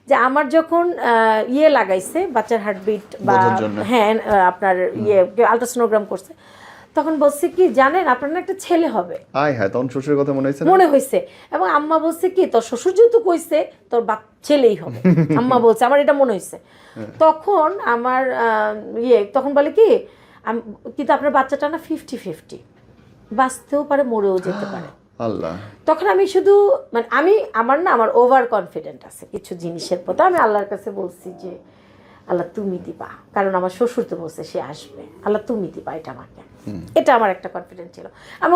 যে আমার যখন লাগাইছে বাচ্চার হার্টবিট বা আপনার আলট্রাসোনোগ্রাম করছে, তখন বলছে কি জানেন, আপনার না একটা ছেলে হবে। তখন শ্বশুরের কথা মনে হয়েছে। এবং আম্মা বলছে কি, তোর শ্বশুর যেহেতু কইছে তোর ছেলেই হবে, আম্মা বলছে, আমার এটা মনে হয়েছে। তখন আমার তখন বলে কি, কিন্তু আপনার বাচ্চাটা না 50-50, বাঁচতেও পারে মরেও যেতে পারে। আল্লাহ। তখন আমি শুধু মানে আমার ওভার কনফিডেন্ট আছে কিছু জিনিসের প্রতি। আমি আল্লাহর কাছে বলছি যে আল্লাহ তুমি দিবা, কারণ আমার শ্বশুর তো বলছে সে আসবে, আল্লাহ তুমি দিবা এটা আমাকে। এটা আমার একটা কনফিডেন্স ছিল। আমি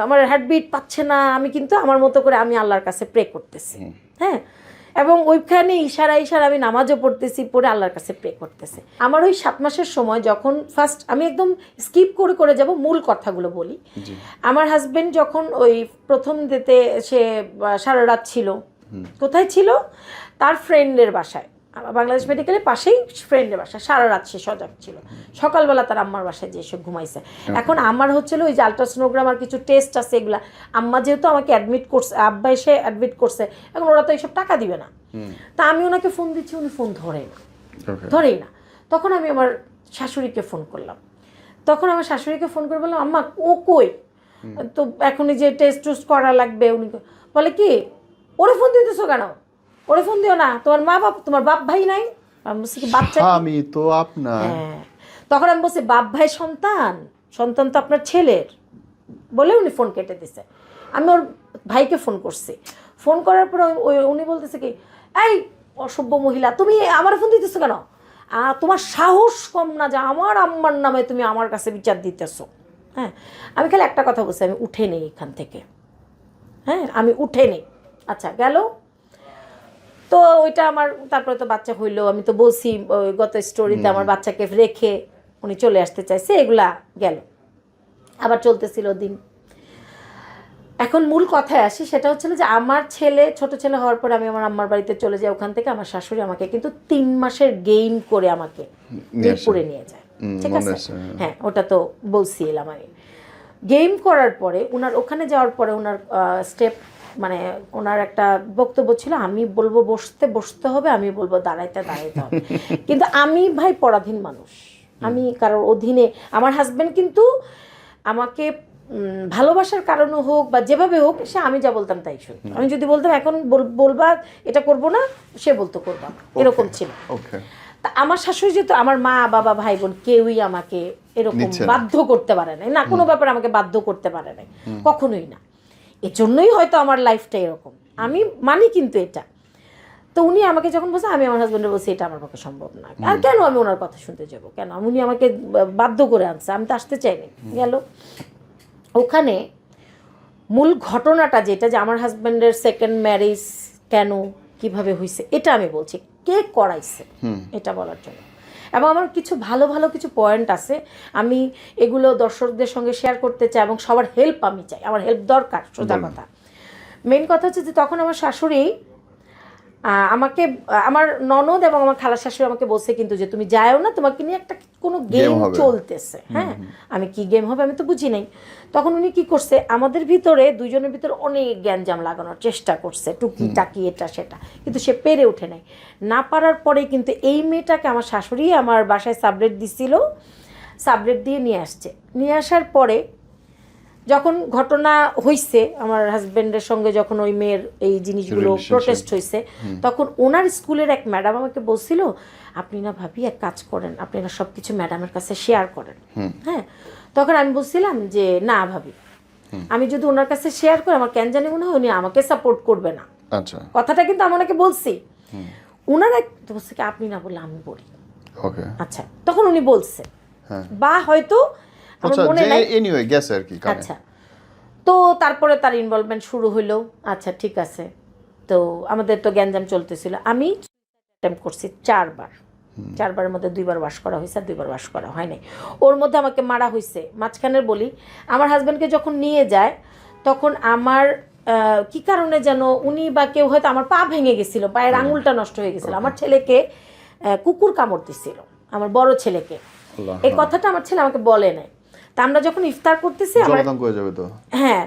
আমার হার্টবিট পাচ্ছে না, আমি কিন্তু আমার মতো করে আমি আল্লাহর কাছে প্রে করতেছি, হ্যাঁ, এবং ওইখানে ইশারা আমি নামাজও পড়তেছি, পড়ে আল্লাহর কাছে প্রে করতেছি। আমার ওই 7 মাসের সময় যখন ফার্স্ট, আমি একদম স্কিপ করে যাব, মূল কথাগুলো বলি। আমার হাজবেন্ড যখন ওই প্রথম দিতে সে সারা রাত ছিল, কোথায় ছিল, তার ফ্রেন্ডের বাসায়, বাংলাদেশ মেডিকেলের পাশেই ফ্রেন্ডের বাসায়, সারা রাত সে সজাগ ছিল। সকালবেলা তার আম্মার বাসায় যে এসে ঘুমাইছে। এখন আমার হচ্ছিল ওই যে আলট্রাসোনোগ্রাম আর কিছু টেস্ট আছে এগুলা, আম্মা যেহেতু আমাকে অ্যাডমিট করছে, আব্বা এসে অ্যাডমিট করছে, এখন ওরা তো এইসব টাকা দিবে না। তা আমি ওনাকে ফোন দিচ্ছি, উনি ফোন ধরেই না। তখন আমি আমার শাশুড়িকে ফোন করলাম। তখন আমার শাশুড়িকে ফোন করে বললাম আম্মা ও কই, তো এখনই যে টেস্ট করা লাগবে। উনি বলে কি ওরে ফোন দিতেছো কেন, ওরে ফোন দিও না, তোমার বাপ ভাই নাই? আমি বলছি কি বাচ্চা, আমি তো আপনার। হ্যাঁ, তখন আমি বলছি বাপ ভাই সন্তান তো আপনার ছেলের, বলে উনি ফোন কেটে দিছে। আমি ওর ভাইকে ফোন করছি, ফোন করার পরে উনি বলতেছে কি এই অসভ্য মহিলা, তুমি আমার ফোন দিতেছো কেন, তোমার সাহস কম না যে আমার আম্মার নামে তুমি আমার কাছে বিচার দিতেছো। হ্যাঁ, আমি খালি একটা কথা বলছি, আমি উঠে নেই এখান থেকে, হ্যাঁ আমি উঠে নেই। আচ্ছা গেল তো ওইটা আমার, তারপরে তো বাচ্চা হইলো, আমি তো বলছি গত স্টোরিতে আমার বাচ্চাকে রেখে উনি চলে আসতে চাইছে, এগুলা গেল, আবার চলতেছিল দিন। এখন মূল কথায় আসি, সেটা হচ্ছিল যে আমার ছোট ছেলে হওয়ার পর আমি আমার আম্মার বাড়িতে চলে যাই। ওখান থেকে আমার শাশুড়ি আমাকে কিন্তু 3 মাসের গেইন করে আমাকে মিরপুরে নিয়ে যায়, ঠিক আছে, হ্যাঁ ওটা তো বলছিলাম আমি। গেম করার পরে ওনার ওখানে যাওয়ার পরে ওনার স্টেপ মানে ওনার একটা বক্তব্য ছিল, আমি বলবো বসতে হবে, আমি বলবো দাঁড়াইতে হবে। কিন্তু আমি ভাই পরাধীন মানুষ, আমি কারোর অধীনে। আমার হাজবেন্ড কিন্তু আমাকে ভালোবাসার কারণে হোক বা যেভাবে হোক, সে আমি যা বলতাম তাই শুনতো। আমি যদি বলতাম এখন বলবা এটা করব না, সে বলতো করবা, এরকম ছিল। তা আমার শাশুড়ি যেহেতু, আমার মা বাবা ভাই বোন কেউই আমাকে এরকম বাধ্য করতে পারে নাই, না কোনো ব্যাপারে আমাকে বাধ্য করতে পারে নাই, কখনোই না। এজন্যই হয়তো আমার লাইফটা এরকম, আমি মানি কিন্তু এটা। তো উনি আমাকে যখন বলছে, আমি আমার হাজবেন্ডের বলছি এটা আমার পক্ষে সম্ভব না, আর কেন আমি ওনার কথা শুনতে যাবো, কেন উনি আমাকে বাধ্য করে আনছে, আমি তো আসতে চাইনি। গেল ওখানে মূল ঘটনাটা যেটা, যে আমার হাজবেন্ডের সেকেন্ড ম্যারেজ কেন কিভাবে হয়েছে, এটা আমি বলছি, কে করাইছে এটা বলার জন্য। এবং আমার কিছু ভালো কিছু পয়েন্ট আছে, আমি এগুলো দর্শকদের সঙ্গে শেয়ার করতে চাই, এবং সবার হেল্প আমি চাই, আমার হেল্প দরকার, সোজা কথা। মেন কথা হচ্ছে যে তখন আমার শাশুড়ি আমাকে, আমার ননদ এবং আমার খালা শাশুড়ি আমাকে বলছে কিন্তু যে তুমি যাও না, তোমাকে নিয়ে একটা কোনো গেম চলতেছে। হ্যাঁ, আমি কি গেম হবে আমি তো বুঝি নাই। তখন উনি কি করছে, আমাদের ভিতরে দুইজনের ভিতরে অনেক গ্যাঞ্জাম লাগানোর চেষ্টা করছে, টুকি টাকি এটা সেটা, কিন্তু সে পেরে ওঠে নাই। না পারার পরে কিন্তু এই মেয়েটাকে আমার শাশুড়ি আমার বাসায় সাবলেট দিছিল, সাবলেট দিয়ে নিয়ে আসছে। নিয়ে আসার পরে যখন ঘটনা হইছে আমার হাজবেন্ডের সঙ্গে, যখন ওই মেয়ের এই জিনিসগুলো প্রোটেস্ট হয়েছে, তখন ওনার স্কুলের এক ম্যাডাম আমাকে বলছিল, আপনি না ভাবি এক কাজ করেন, আপনি না সব কিছু ম্যাডামের কাছে শেয়ার করেন। হ্যাঁ, তখন আমি বলছিলাম যে না ভাবি, আমি যদি ওনার কাছে শেয়ার করি আমার কেন জানি মনে হয় উনি আমাকে সাপোর্ট করবে না। আচ্ছা, কথাটা কিন্তু আমি ওনাকে বলছি, ওনারা বলছে কি আপনি না বললে আমি বলি। আচ্ছা, তখন উনি বলছে বা হয়তো আচ্ছা, তো তারপরে তার ইনভলভমেন্ট শুরু হইলো। আচ্ছা ঠিক আছে, তো আমাদের তো গ্যাঞ্জাম চলতেছিল। আমি অ্যাটেম্প করছি 4বারের মধ্যে 2বার ওয়াশ করা হয়েছে, আর 2বার ওয়াশ করা হয় নাই। ওর মধ্যে আমাকে মারা হয়েছে। মাঝখানের বলি, আমার হাজব্যান্ডকে যখন নিয়ে যায় তখন আমার কি কারণে যেন উনি বা কেউ হয়তো, আমার পা ভেঙে গেছিল, পায়ের আঙুলটা নষ্ট হয়ে গেছিল। আমার ছেলেকে কুকুর কামড় দিছিল, আমার বড় ছেলেকে। এই কথাটা আমার ছেলে আমাকে বলে নাই। তা আমরা যখন ইফতার করতেছি, হ্যাঁ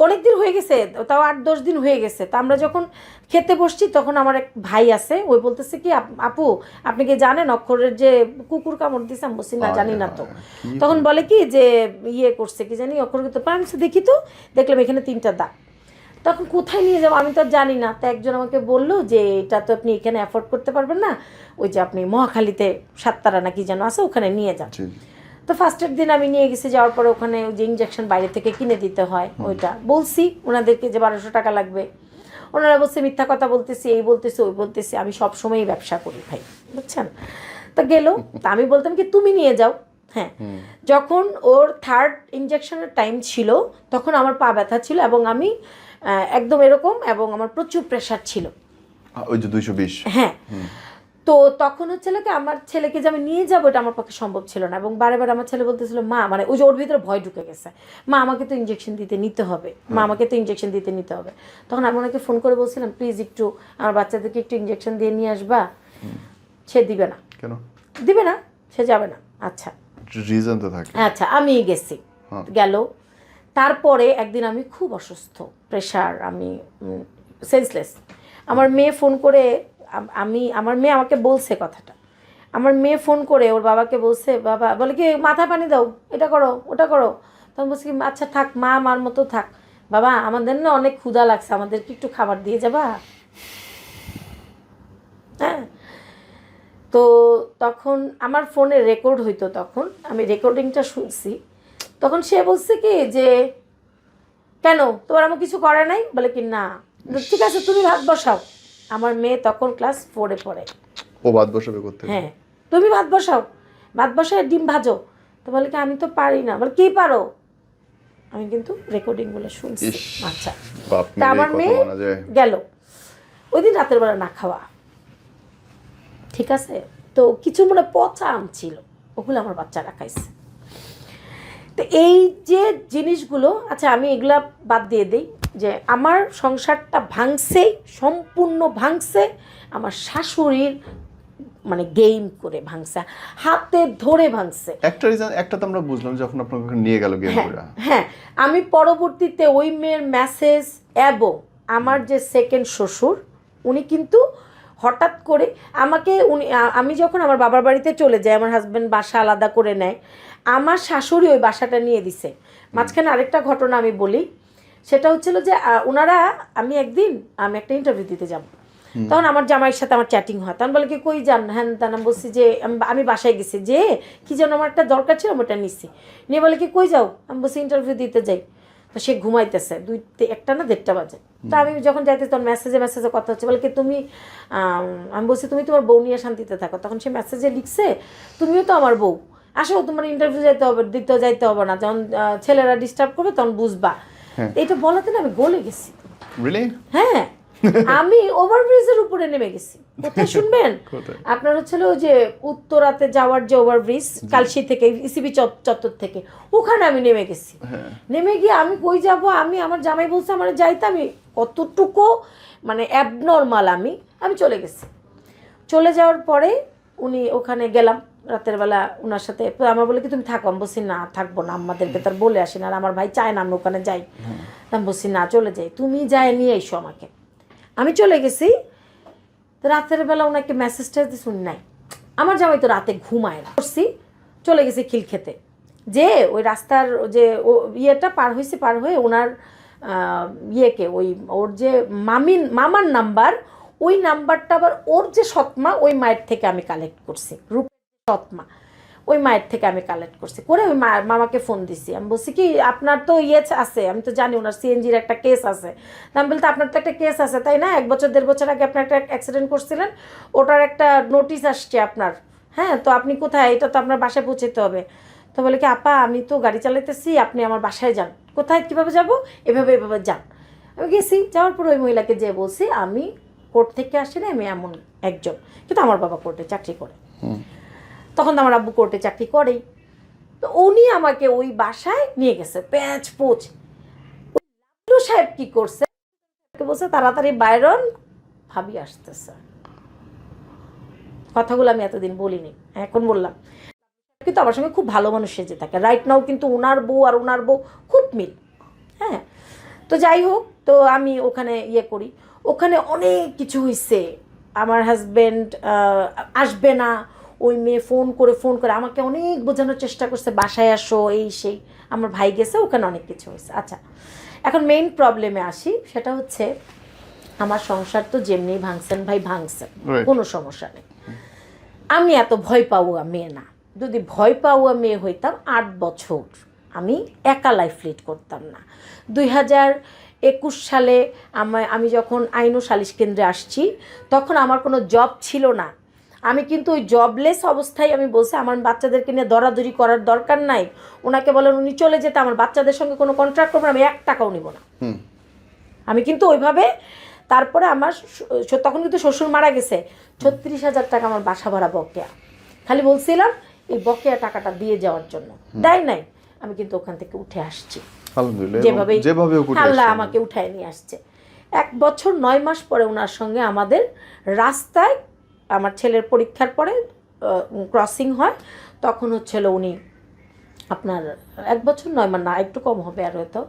অনেক দিন হয়ে গেছে, তাও 8-10 দিন হয়ে গেছে। তো আমরা যখন খেতে বসছি তখন আমার এক ভাই আছে, ওই বলতেছে কি আপু আপনি কি জানেন অক্ষরের যে কুকুর কামড় দিছে? আমি বলছি না জানি না তো। তখন বলে কি যে ইয়ে করছে কি জানি অক্ষরকে, তো আমি দেখি তো, দেখলাম এখানে 3টা দাগ। তখন কোথায় নিয়ে যাবো আমি তো জানি না। তো একজন আমাকে বললো যে এটা তো আপনি এখানে অ্যাফোর্ড করতে পারবেন না, ওই যে আপনি মহাখালীতে 7 তারা নাকি যেন আছে, ওখানে নিয়ে যান। তো ফার্স্টের দিন আমি নিয়ে গেছি, যাওয়ার পরে ওখানে যে ইঞ্জেকশন বাইরে থেকে কিনে দিতে হয় ওইটা বলছি ওনাদেরকে যে 1200 টাকা লাগবে। ওনারা বলছে মিথ্যা কথা বলতেছি, এই বলতেছি ওই বলতেছি, আমি সবসময়ই ব্যবসা করি ভাই, বুঝছেন। তা গেল, তা আমি বলতাম কি তুমি নিয়ে যাও। হ্যাঁ, যখন ওর 3rd ইঞ্জেকশনের টাইম ছিল তখন আমার পা ব্যথা ছিল এবং আমি একদম এরকম, এবং আমার প্রচুর প্রেশার ছিল, ওই যে 220। হ্যাঁ। তো তখন হচ্ছে কি আমার ছেলেকে যে আমি নিয়ে যাবো এটা আমার পক্ষে সম্ভব ছিল না, এবং বারে বারে আমার ছেলে বলতেছিল মা, মানে ওই যে ওর ভিতরে ভয় ঢুকে গেছে, মা আমাকে তো ইঞ্জেকশন দিতে নিতে হবে, মা আমাকে তো ইঞ্জেকশন দিতে নিতে হবে। তখন আমি ওনাকে ফোন করে বলছিলাম প্লিজ একটু আমার বাচ্চাদেরকে একটু ইঞ্জেকশন দিয়ে নিয়ে আসবা। সে দিবে না। কেন দিবে না? সে যাবে না। আচ্ছা, রিজন তো থাকে। আচ্ছা, আমি গেছি, গেল। তারপরে একদিন আমি খুব অসুস্থ, প্রেশার, আমি সেন্সলেস। আমার মেয়ে ফোন করে, আমার মেয়ে আমাকে বলছে কথাটা, আমার মেয়ে ফোন করে ওর বাবাকে বলছে, বাবা বলে কি মাথায় পানি দাও, এটা করো ওটা করো। তখন বলছি কি আচ্ছা থাক মা, আমার মতো থাক, বাবা আমাদের না অনেক ক্ষুধা লাগছে, আমাদেরকে একটু খাবার দিয়ে যাবা। হ্যাঁ, তো তখন আমার ফোনে রেকর্ড হইতো, তখন আমি রেকর্ডিংটা শুনছি। তখন সে বলছে কি যে কেন তোমার আমার কিছু করে নাই, বলে কি না, ঠিক আছে তুমি ভাত বসাও। আমার মেয়ে তখন ক্লাস 4-এ পড়ে। ও ভাত বসাবে করতে? হ্যাঁ, তুমি ভাত বসাও, ভাত বসায় ডিম ভাজো। তো বলে কি আমি তো পারি না। বলে কি পারো? আমি কিন্তু রেকর্ডিং গুলো শুনছি। আচ্ছা, তা আমার মেয়ে গেল ওই দিন রাতের বেলা না খাওয়া, ঠিক আছে। তো কিছু মনে পচা আম ছিল, ওগুলো আমার বাচ্চারা খাইছে। তো এই যে জিনিসগুলো, আচ্ছা আমি এগুলা বাদ দিয়ে দিই, যে আমার সংসারটা ভাঙছে, সম্পূর্ণ ভাঙছে আমার শাশুড়ির মানে গেম করে ভাঙছে, হাতে ধরে ভাঙছে। একটা রিজন, একটা তো আমরা বুঝলাম যখন আপনাকে নিয়ে গেল গেম করে। হ্যাঁ, আমি পরবর্তীতে ওই মেয়ের মেসেজ, এবং আমার যে সেকেন্ড শ্বশুর উনি কিন্তু হঠাৎ করে আমাকে, আমি যখন আমার বাবার বাড়িতে চলে যাই, আমার হাজব্যান্ড বাসা আলাদা করে নেয়, আমার শাশুড়ি ওই বাসাটা নিয়ে দিছে। মাঝখানে আরেকটা ঘটনা আমি বলি, সেটা হচ্ছিল যে ওনারা, আমি একটা ইন্টারভিউ দিতে যাব, তখন আমার জামাইয়ের সাথে আমার চ্যাটিং হয়। তখন বলে কি কই যান, হ্যাঁ তা আমি বলছি যে আমি বাসায় গেছি, যে কি যেন আমার একটা দরকার ছিল, আমি ওটা নিচ্ছি। নিয়ে বলে কি কই যাও, আমি বলছি ইন্টারভিউ দিতে যাই। তো সে ঘুমাইতেছে, 1টা না 1:30 বাজে। তো আমি যখন যাইতে তখন মেসেজে কথা হচ্ছে, বলে কি তুমি, আমি বলছি তুমি তোমার বউ নিয়ে শান্তিতে থাকো। তখন সে মেসেজে লিখছে তুমিও তো আমার বউ, আসো তোমার ইন্টারভিউ যাইতে হবে না, যখন ছেলেরা ডিস্টার্ব করবে তখন বুঝবা। এটা বলাতে না আমি গলে গেছি। হ্যাঁ, আমি ওভারব্রিজের উপরে নেমে গেছি। কোথায় শুনবেন? আপনার হচ্ছিল ওই যে উত্তরাতে যাওয়ার যে ওভারব্রিজ, কালশি থেকে ইসিবি চত্বর থেকে, ওখানে আমি নেমে গেছি। নেমে গিয়ে আমি কই যাব, আমি আমার জামাই বলছে আমার যাইতে, আমি কতটুকু মানে অ্যাবনর্মাল, আমি চলে গেছি। চলে যাওয়ার পরে উনি ওখানে গেলাম রাতের বেলা ওনার সাথে, আমার বলে কি তুমি থাকো, আমি বলছি না থাকবো না, আমাদেরকে তার বলে আসি না, আর আমার ভাই চায় না আমি ওখানে যাই। আমি বলছি না চলে যাই, তুমি যাই নিয়ে এসো আমাকে। আমি চলে গেছি, তো রাতের বেলা ওনাকে মেসেজটা শুনি নাই, আমার জামাই তো রাতে ঘুমায় না, করছি চলে গেছি খিল খেতে, যে ওই রাস্তার যে ইয়েটা পার হয়ে ওনার ইয়েকে, ওই ওর যে মামার নাম্বার, ওই নাম্বারটা আবার ওর যে সৎমা, ওই মায়ের থেকে আমি কালেক্ট করছি, রূপের সৎমা, ওই মায়ের থেকে আমি কালেক্ট করছি, করে ওই মামাকে ফোন দিছি। আমি বলছি কি আপনার তো ইয়ে আছে, আমি তো জানি ওনার সিএনজির একটা কেস আছে। আমি বলতে আপনার তো একটা কেস আছে তাই না, 1 বছর 1.5 বছর আগে আপনি একটা অ্যাক্সিডেন্ট করছিলেন, ওটার একটা নোটিশ আসছে আপনার, হ্যাঁ তো আপনি কোথায়, এটা তো আপনার বাসায় পৌঁছাতে হবে। তো বলে কি আপা আমি তো গাড়ি চালাইতেছি, আপনি আমার বাসায় যান। কোথায় কীভাবে যাব? এভাবে যান। আমি গেছি, যাওয়ার পর ওই মহিলাকে যেয়ে বলছি আমি কোর্ট থেকে আসি না, আমি এমন একজন, কিন্তু আমার বাবা কোর্টে চাকরি করে, তখন তো আমার আব্বু কোর্টে চাকরি করেই। তো উনি আমাকে ওই বাসায় নিয়ে গেছে, প্যাঁচ পোচ। সাহেব কি করছে, বলছে তাড়াতাড়ি বাইরন, ভাবি আসতেছে। কথাগুলো আমি এতদিন বলিনি, এখন বললাম। কিন্তু আমার সঙ্গে খুব ভালো মানুষ সেজে থাকে রাইট নাও, কিন্তু ওনার বউ আর ওনার বউ খুব মিল। হ্যাঁ, তো যাই হোক, তো আমি ওখানে ইয়ে করি, ওখানে অনেক কিছু হয়েছে। আমার হাজব্যান্ড আসবে না, ওই মেয়ে ফোন করে আমাকে অনেক বোঝানোর চেষ্টা করছে বাসায় আসো, এই সেই। আমার ভাই গেছে, ওখানে অনেক কিছু হয়েছে। আচ্ছা, এখন মেইন প্রবলেমে আসি, সেটা হচ্ছে আমার সংসার তো যেমনি ভাঙছেন ভাই ভাঙছেন, কোনো সমস্যা নেই, আমি এত ভয় পাবো মেয়ে না, যদি ভয় পাওয়া মেয়ে হইতাম 8 বছর আমি একা লাইফ লিড করতাম না। 2021 সালে আমি যখন আইন ও সালিশ কেন্দ্রে আসছি তখন আমার কোনো জব ছিল না। আমি কিন্তু ওই জবলেস অবস্থায় আমি বলছি আমার বাচ্চাদেরকে নিয়ে দরাদরি করার দরকার নাই, ওনাকে বলেন উনি চলে যেতে, আমার বাচ্চাদের সঙ্গে কোনো কন্ট্রাক্ট করবো না, আমি 1 টাকাও নিব না। আমি কিন্তু ওইভাবে, তারপরে আমার তখন কিন্তু শ্বশুর মারা গেছে, 36,000 টাকা আমার বাসা ভাড়া বকেয়া, খালি বলছিলাম এই বকেয়া টাকাটা দিয়ে যাওয়ার জন্য, দেয় নাই। আমি কিন্তু ওখান থেকে উঠে আসছি যেভাবে আল্লাহ আমাকে উঠায় নিয়ে আসছে। 1 বছর 9 মাস পরে ওনার সঙ্গে আমাদের রাস্তায়, আমার ছেলের পরীক্ষার পরে ক্রসিং হয়, তখন হচ্ছিল উনি আপনার 1 বছর 9 মাস না, একটু কম হবে আর হয়তো,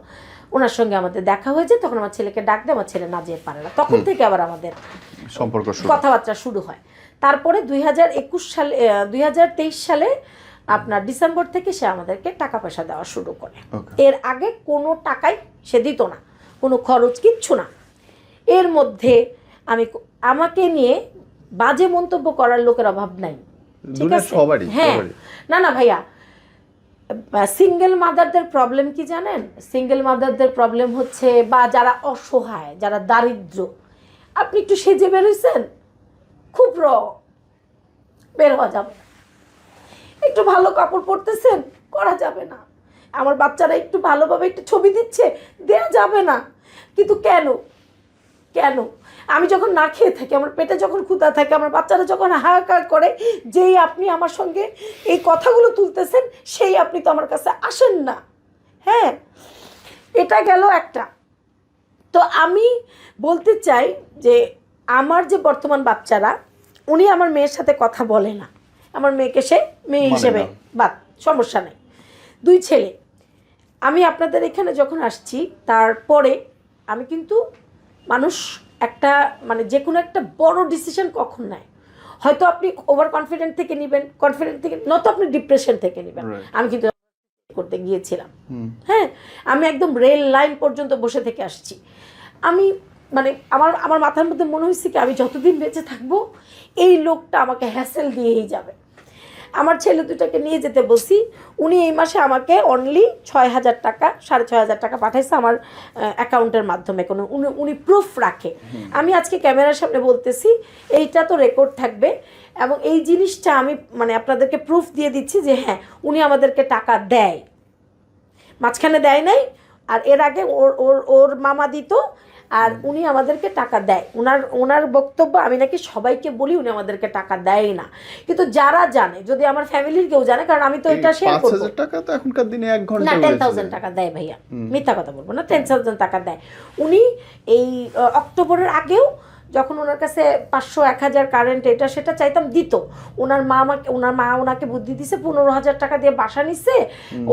ওনার সঙ্গে আমাদের দেখা হয়েছে। তখন আমার ছেলেকে ডাক দেয়, আমার ছেলে না যেতে পারে না, তখন থেকে আবার আমাদের সম্পর্ক কথাবার্তা শুরু হয়। তারপরে 2023 সালে আপনার ডিসেম্বর থেকে সে আমাদেরকে টাকা পয়সা দেওয়া শুরু করে। এর আগে কোনো টাকাই সে দিত না, কোনো খরচ কিচ্ছু না। এর মধ্যে আমাকে নিয়ে বাজে মন্তব্য করার লোকের অভাব নাই, ঠিক আছে? হ্যাঁ, না ভাইয়া, সিঙ্গেল মাদারদের প্রবলেম কি জানেন? সিঙ্গেল মাদারদের প্রবলেম হচ্ছে, বা যারা অসহায়, যারা দারিদ্র, আপনি একটু সেজে বেরোইছেন, খুব বের হওয়া যাবে না। একটু ভালো কাপড় পরতেছেন, করা যাবে না। আমার বাচ্চারা একটু ভালোভাবে একটু ছবি দিচ্ছে, দেয়া যাবে না। কিন্তু কেন আমি যখন না খেয়ে থাকি, আমার পেটে যখন ক্ষুধা থাকে, আমার বাচ্চারা যখন হাহাকার করে, যেই আপনি আমার সঙ্গে এই কথাগুলো তুলতেছেন, সেই আপনি তো আমার কাছে আসেন না। হ্যাঁ, এটা গেল একটা। তো আমি বলতে চাই যে আমার যে বর্তমান বাচ্চারা, উনি আমার মেয়ের সাথে কথা বলে না, আমার মেয়েকে সে মেয়ে হিসেবে বাদ, সমস্যা নেই। 2 ছেলে। আমি আপনাদের এখানে যখন আসছি, তারপরে আমি কিন্তু মানুষ একটা মানে যে কোনো একটা বড় ডিসিশন কখন নেয়, হয়তো আপনি ওভার কনফিডেন্ট থেকে নেবেন, কনফিডেন্ট থেকে নয়তো আপনি ডিপ্রেশন থেকে নেবেন। আমি কিন্তু করতে গিয়েছিলাম, হ্যাঁ, আমি একদম রেল লাইন পর্যন্ত বসে থেকে আসছি। আমি মানে আমার মাথার মধ্যে মনে হয়েছে কি, আমি যতদিন বেঁচে থাকবো এই লোকটা আমাকে হ্যাসেল দিয়েই যাবে। আমার ছেলে দুটাকে নিয়ে যেতে বলছি, উনি এই মাসে আমাকে অনলি 6,000 টাকা, 6,500 টাকা পাঠাইছে আমার অ্যাকাউন্টের মাধ্যমে, কোনো উনি প্রুফ রাখে। আমি আজকে ক্যামেরার সামনে বলতেছি, এইটা তো রেকর্ড থাকবে, এবং এই জিনিসটা আমি মানে আপনাদেরকে প্রুফ দিয়ে দিচ্ছি যে হ্যাঁ উনি আমাদেরকে টাকা দেয়, মাঝখানে দেয় নাই। আর এর আগে ওর মামা দিত, আর উনি আমাদেরকে টাকা দেয়। ওনার বক্তব্য, আমি নাকি সবাইকে বলি উনি আমাদেরকে টাকা দেয় না, কিন্তু যারা জানে, যদি আমার ফ্যামিলির কেউ জানে, কারণ আমি তো এটা শেয়ার করব। 5,000 টাকা তো এখনকার দিনে 1 ঘন্টা না, 10,000 টাকা দেয় ভাইয়া, মিথ্যা কথা বলবো না, 10,000 টাকা দেয় উনি। এই অক্টোবরের আগেও যখন ওনার কাছে 500, 1,000 কারেন্ট এটা সেটা চাইতাম, দিত। ওনার মা ওনাকে বুদ্ধি দিছে, 15,000 টাকা দিয়ে বাসা নিচ্ছে,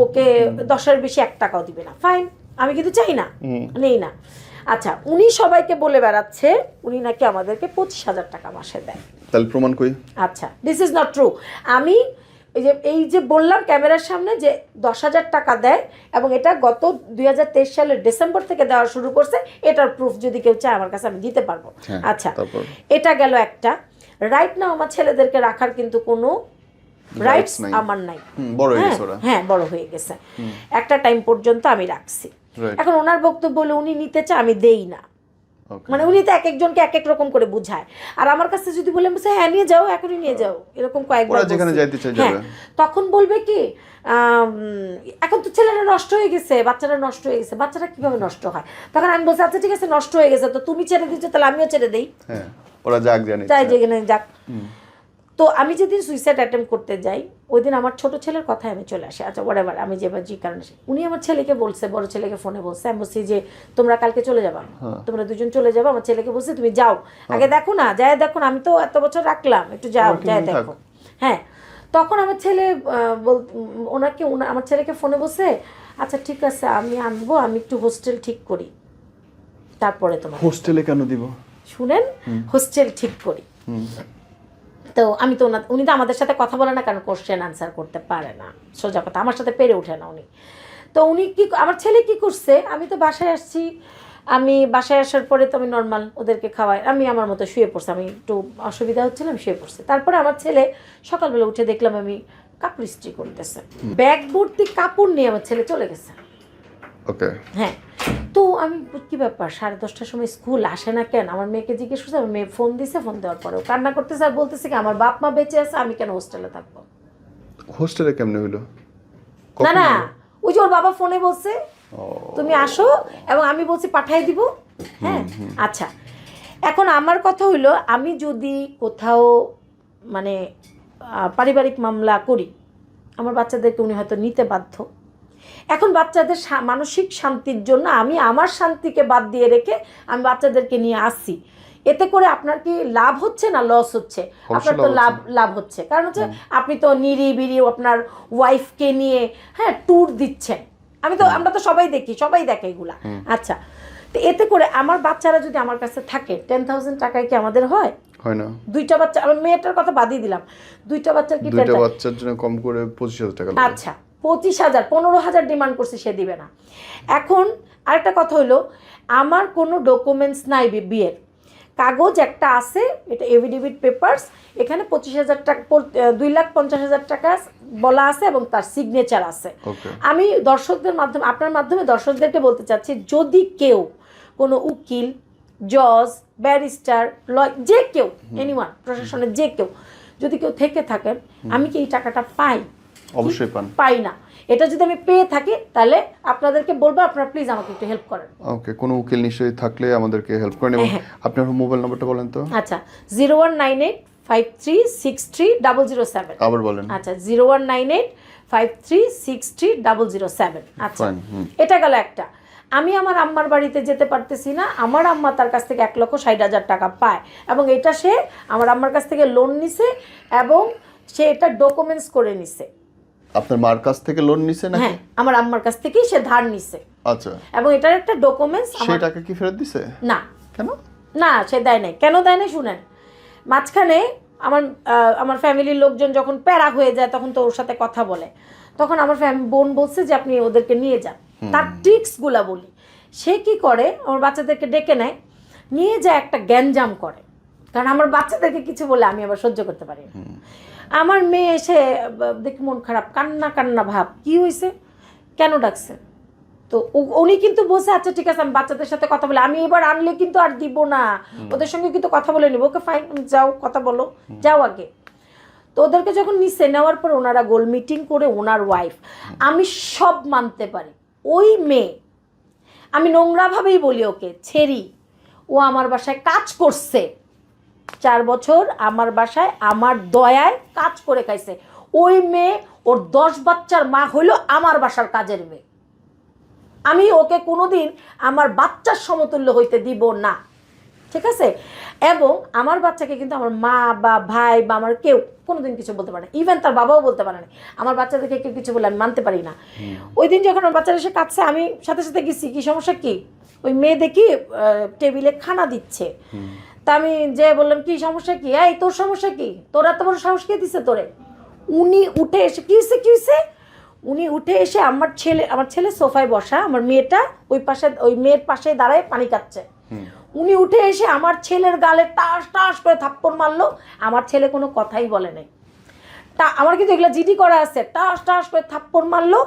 ওকে 10-এর বেশি 1 টাকাও দিবে না। ফাইন, আমি কিন্তু চাই না, নেই না। আচ্ছা, উনি সবাইকে বলে বেড়াচ্ছে উনি নাকি আমাদেরকে 25,000 টাকা মাসে দেয়। তাহলে প্রমাণ কই? আচ্ছা, দিস ইজ নট ট্রু। আমি এই যে বললাম ক্যামেরার সামনে যে 10,000 টাকা দেয়, এবং এটা গত 2023 সালের ডিসেম্বর থেকে দেওয়া শুরু করছে, এটার প্রুফ যদি কেউ চায় আমার কাছে আমি দিতে পারবো। আচ্ছা, এটা গেল একটা। রাইট নাও আমার ছেলেদেরকে রাখার কিন্তু কোনো রাইটস আমার নাই। হ্যাঁ, বড় হয়ে গেছে। একটা টাইম পর্যন্ত আমি রাখছি। এখন ওনার বক্তব্য হলো উনি নিতে চায়, আমি দেই না। মানে উনি তো এক একজনকে এক এক রকম করে বুঝায়। আর আমার কাছে যদি বলে হ্যাঁ নিয়ে যাও, এখনই নিয়ে যাও, এরকম কয়েকবার হ্যাঁ, তখন বলবে কি এখন তো ছেলেরা নষ্ট হয়ে গেছে, বাচ্চারা নষ্ট হয়ে গেছে। বাচ্চারা কিভাবে নষ্ট হয়? তখন আমি বলছি আচ্ছা ঠিক আছে, নষ্ট হয়ে গেছে তো তুমি ছেড়ে দিচ্ছ, তাহলে আমিও ছেড়ে দেই, ওরা যাক জানে, যাই যেখানে যাক। তো আমি যেদিন সুইসাইড অ্যাটেম্প করতে যাই, ওই দিন আমার ছোট ছেলের কথায় আমি চলে আসি। আচ্ছা হোয়াটএভার, আমি যে কারণে উনি আমার ছেলেকে বলছে, বড় ছেলেকে ফোনে বলছে, আমি বলছি যে তোমরা কালকে চলে যাবা, তোমরা 2জন চলে যাবো। আমার ছেলেকে বলছে তুমি যাও, আগে দেখো না, যায় দেখো না, আমি তো এত বছর রাখলাম, একটু যাও, যায় দেখো। হ্যাঁ, তখন আমার ছেলে আমার ছেলেকে ফোনে বলছে আচ্ছা ঠিক আছে আমি আনবো, আমি একটু হোস্টেল ঠিক করি, তারপরে তোমার হোস্টেলে কেন দিব শুনেন, হোস্টেল ঠিক করি। তো আমি তো উনি তো আমাদের সাথে কথা বলে না, কারণ কোশ্চেন আনসার করতে পারে না, সোজা কথা, আমার সাথে পেরে ওঠে না উনি। তো উনি আমার ছেলে কি করছে, আমি তো বাসায় আসছি, আমি বাসায় আসার পরে তো আমি নর্মাল ওদেরকে খাওয়াই, আমি আমার মতো শুয়ে পড়ছি, আমি একটু অসুবিধা হচ্ছিল, আমি শুয়ে পড়ছি। তারপরে আমার ছেলে সকালবেলা উঠে দেখলাম আমি কাপড় ইস্ত্রি করতেছে, ব্যাগ ভর্তি কাপড় নিয়ে আমার ছেলে চলে গেছে। ওকে। হ্যাঁ, তো আমি কি ব্যাপার 10:30টার সময় স্কুল আসে না কেন, আমার মেয়েকে জিজ্ঞেস করছে, আমার মেয়ে ফোন দিছে, ফোন দেওয়ার পরেও কান্না করতেছে আর বলতেছে কি আমার বাপ মা বেঁচে আছে, আমি কেন হোস্টেলে থাকবো। হোস্টেলে কেমনে হইলো? না না, ওই যে ওর বাবা ফোনে বলছে তুমি আসো এবং আমি বলছি পাঠিয়ে দিব। হ্যাঁ, আচ্ছা, এখন আমার কথা হইলো আমি যদি কোথাও মানে পারিবারিক মামলা করি, আমার বাচ্চাদেরকে উনি হয়তো নিতে বাধ্য। এখন বাচ্চাদের মানসিক শান্তির জন্য আমি আমার শান্তিকে বাদ দিয়ে রেখে আমি বাচ্চাদেরকে নিয়ে আসছি। এতে করে আপনার কি লাভ হচ্ছে না লস হচ্ছে? আপনার তো লাভ হচ্ছে, কারণ হচ্ছে আপনি তো নিরিবিরি আপনার ওয়াইফকে নিয়ে হ্যাঁ ট্যুর দিচ্ছেন। আমরা তো সবাই দেখি, সবাই দেখে এগুলা। আচ্ছা, তো এতে করে আমার বাচ্চারা যদি আমার কাছে থাকে 10,000 টাকায় কি আমাদের হয়? হয় না। দুইটা বাচ্চা, আমি মেয়েটার কথা বাদই দিলাম, দুইটা বাচ্চার কি দুইটা বাচ্চার জন্য কম করে 25,000 টাকা লাগে। আচ্ছা, 25,000, 15,000 ডিমান্ড করছে, সে দিবে না। এখন আরেকটা কথা হলো, আমার কোনো ডকুমেন্টস নাই, বিয়ের কাগজ একটা আছে, এটা এভিডেভিট পেপারস, এখানে 25,000 টাকা, 2,50,000 টাকা বলা আছে এবং তার সিগনেচার আছে। আমি দর্শকদের মাধ্যমে, আপনার মাধ্যমে দর্শকদেরকে বলতে চাচ্ছি, যদি কেউ কোনো উকিল, জজ, ব্যারিস্টার, যে কেউ, এনিওয়ান, প্রশাসনের যে কেউ যদি কেউ থেকে থাকেন, আমি কি এই টাকাটা পাই? অবশ্যই পাই না। এটা যদি আমি পেয়ে থাকি তাহলে আপনাদেরকে বলবো আপনারা প্লিজ আমাকে একটু হেল্প করেন। ওকে, কোনো উকিল নিশ্চয়ই থাকলে আমাদেরকে হেল্প করেন। এবং আপনার মোবাইল নাম্বারটা বলেন তো। আচ্ছা, 019853630007। আবার বলেন। আচ্ছা, 019853630007। আচ্ছা, এটা গেল একটা। আমি আমার আম্মার বাড়িতে যেতে পারতেছি না, আমার আম্মা তার কাছ থেকে 1,60,000 টাকা পায় এবং এটা সে আমার আম্মার কাছ থেকে লোন নিছে এবং সে এটা ডকুমেন্টস করে নিছে। আপনার মার কাছ থেকে লোন নিছে নাকি? হ্যাঁ, আমার আম্মার কাছ থেকেই সে ধার নিছে। আচ্ছা, এবং এটার একটা ডকুমেন্টস। সেই টাকা কি ফেরত দিছে? না। কেন? না, সে দেয় নাই। কেন দেয় নাই শুনেন, মাঝখানে আমার ফ্যামিলির লোকজন যখন প্যারা হয়ে যায় তখন তো ওর সাথে কথা বলে, তখন আমার বোন বলছে যে আপনি ওদেরকে নিয়ে যান। তার ট্রিক্সগুলা বলি, সে কি করে, আমার বাচ্চাদেরকে ডেকে নেয়, নিয়ে যায় একটা গ্যাঞ্জাম করে, কারণ আমার বাচ্চাদেরকে কিছু বলে আমি আবার সহ্য করতে পারি না। আমার মেয়ে এসে দেখি মন খারাপ, কান্না কান্না ভাব, কি হয়েছে, কেন ডাকছে? তো উনি কিন্তু বলছে আচ্ছা ঠিক আছে আমি বাচ্চাদের সাথে কথা বলে, আমি এবার আনলে কিন্তু আর দিব না, ওদের সঙ্গে কিন্তু কথা বলে নিব। ওকে ফাইন, যাও কথা বলো, যাও আগে। তো ওদেরকে যখন নিচে নেওয়ার পর ওনারা গোল মিটিং করে, ওনার ওয়াইফ, আমি সব মানতে পারি, ওই মেয়ে, আমি নোংরাভাবেই বলি ওকে ছেড়ি, ও আমার বাসায় কাজ করছে 4 বছর, আমার বাসায় আমার দয়ায় কাজ করে খাইছে। ওই মেয়ে, ওর 10 বাচ্চার মা হইল আমার বাসার কাজের মেয়ে। আমি ওকে কোনোদিন আমার বাচ্চার সমতুল্য হইতে দিব না, ঠিক আছে? এবং আমার বাচ্চাকে কিন্তু আমার মা বা ভাই বা আমার কেউ কোনোদিন কিছু বলতে পারে না, ইভেন তার বাবাও বলতে পারে না। আমার বাচ্চাদেরকে কেউ কিছু বলে আমি মানতে পারি না। ওই দিন যখন আমার বাচ্চারা এসে কাঁদছে, আমি সাথে সাথে গেছি, কি সমস্যা কি? ওই মেয়ে দেখি টেবিলে খানা দিচ্ছে, তা আমি যে বললাম কি সমস্যা কি, এই তোর সমস্যা কি, তোর এত বড় সাহস কে দিছে তোরে? উনি উঠে এসে কি হয়েছে, উনি উঠে এসে আমার ছেলে সোফায় বসা, আমার মেয়েটা ওই মেয়ের পাশে দাঁড়ায় পানি কাচ্ছে, উনি উঠে এসে আমার ছেলের গালে টাস টাস করে থাপ্পড় মারলো। আমার ছেলে কোনো কথাই বলে নাই, তা আমার কিন্তু এগুলো জিডি করা আছে, টাস টাস করে থাপ্পড় মারলো,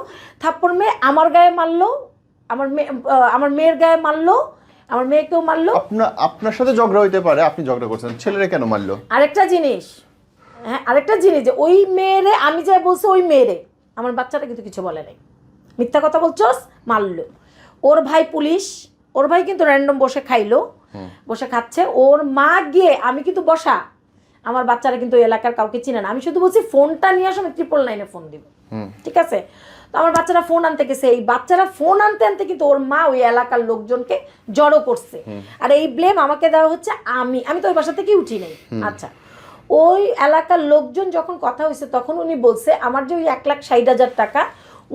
থাপ্পড় মেয়ে আমার গায়ে মারলো, আমার মেয়ের গায়ে মারলো, আমার মেয়েকেও মারলো। আপনার সাথে ঝগড়া হইতে পারে, আপনি ঝগড়া করছেন, ছেলেরে কেন মারলো? আরেকটা জিনিস, হ্যাঁ আরেকটা জিনিস, যে ওই মেয়েরে আমি যা বলছি, ওই মেয়েরে আমার বাচ্চাটা কিন্তু কিছু বলে নাই, মিথ্যা কথা বলছস, মারলো। ওর ভাই পুলিশ, ওর ভাই কিন্তু র্যান্ডম বসে খাইলো, বসে খাচ্ছে, ওর মা গিয়ে, আমি কিন্তু বসা, আমার বাচ্চারা কিন্তু এলাকার কাউকে চিনে না, আমি শুধু বলছি ফোনটা নিয়ে আসো, আমি 999-এ ফোন দিব, ঠিক আছে? তো আমার বাচ্চারা ফোন আনতে গেছে, এই বাচ্চারা ফোন আনতে আনতে কিন্তু ওর মা ওই এলাকার লোকজনকে জড়ো করছে, আর এই ব্লেম আমাকে দেওয়া হচ্ছে। আমি তো ওই বাসা থেকেই উঠি নাই। আচ্ছা, ওই এলাকার লোকজন যখন কথা হয়েছে তখন উনি বলছে আমার যে ওই 1,60,000 টাকা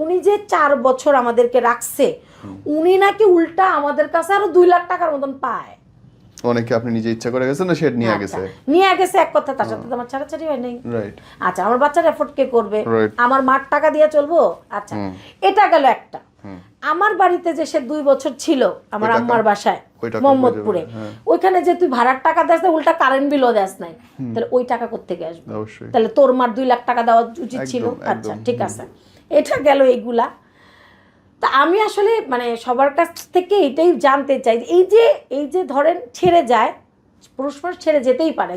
উনি যে 4 বছর আমাদেরকে রাখছে, উনি নাকি উল্টা আমাদের কাছে আরো 2 লাখ টাকার মতন পায়। অনেকে আপনি নিজে ইচ্ছা করে গেছেন না সে নিয়ে গেছে? নিয়ে গেছে এক কথা, তার সাথে তো আমার ছাড়াছাড়ি হয় নাই। রাইট। আচ্ছা আমার বাচ্চার এফোর্ট কে করবে? Right. আমার মার টাকা দিয়ে চলবো? আচ্ছা এটা গেল একটা। আমার বাড়িতে যে সে 2 বছর ছিল আমার আম্মার বাসায় মোহাম্মদপুরে, ওইখানে যে তুই ভাড়ার টাকা দেস না, উল্টা কারেন্ট বিলও দেস নাই, তাহলে ওই টাকা কোত্থেকে আসবে? অবশ্যই। তাহলে তোর মার 2 লাখ টাকা দেওয়া উচিত ছিল। আচ্ছা ঠিক আছে, এটা গেল এইগুলা। তা আমি আসলে মানে সবার কাছ থেকে এটাই জানতে চাই, এই যে ধরেন ছেড়ে যায়, পুরুষ মানুষ ছেড়ে যেতেই পারে,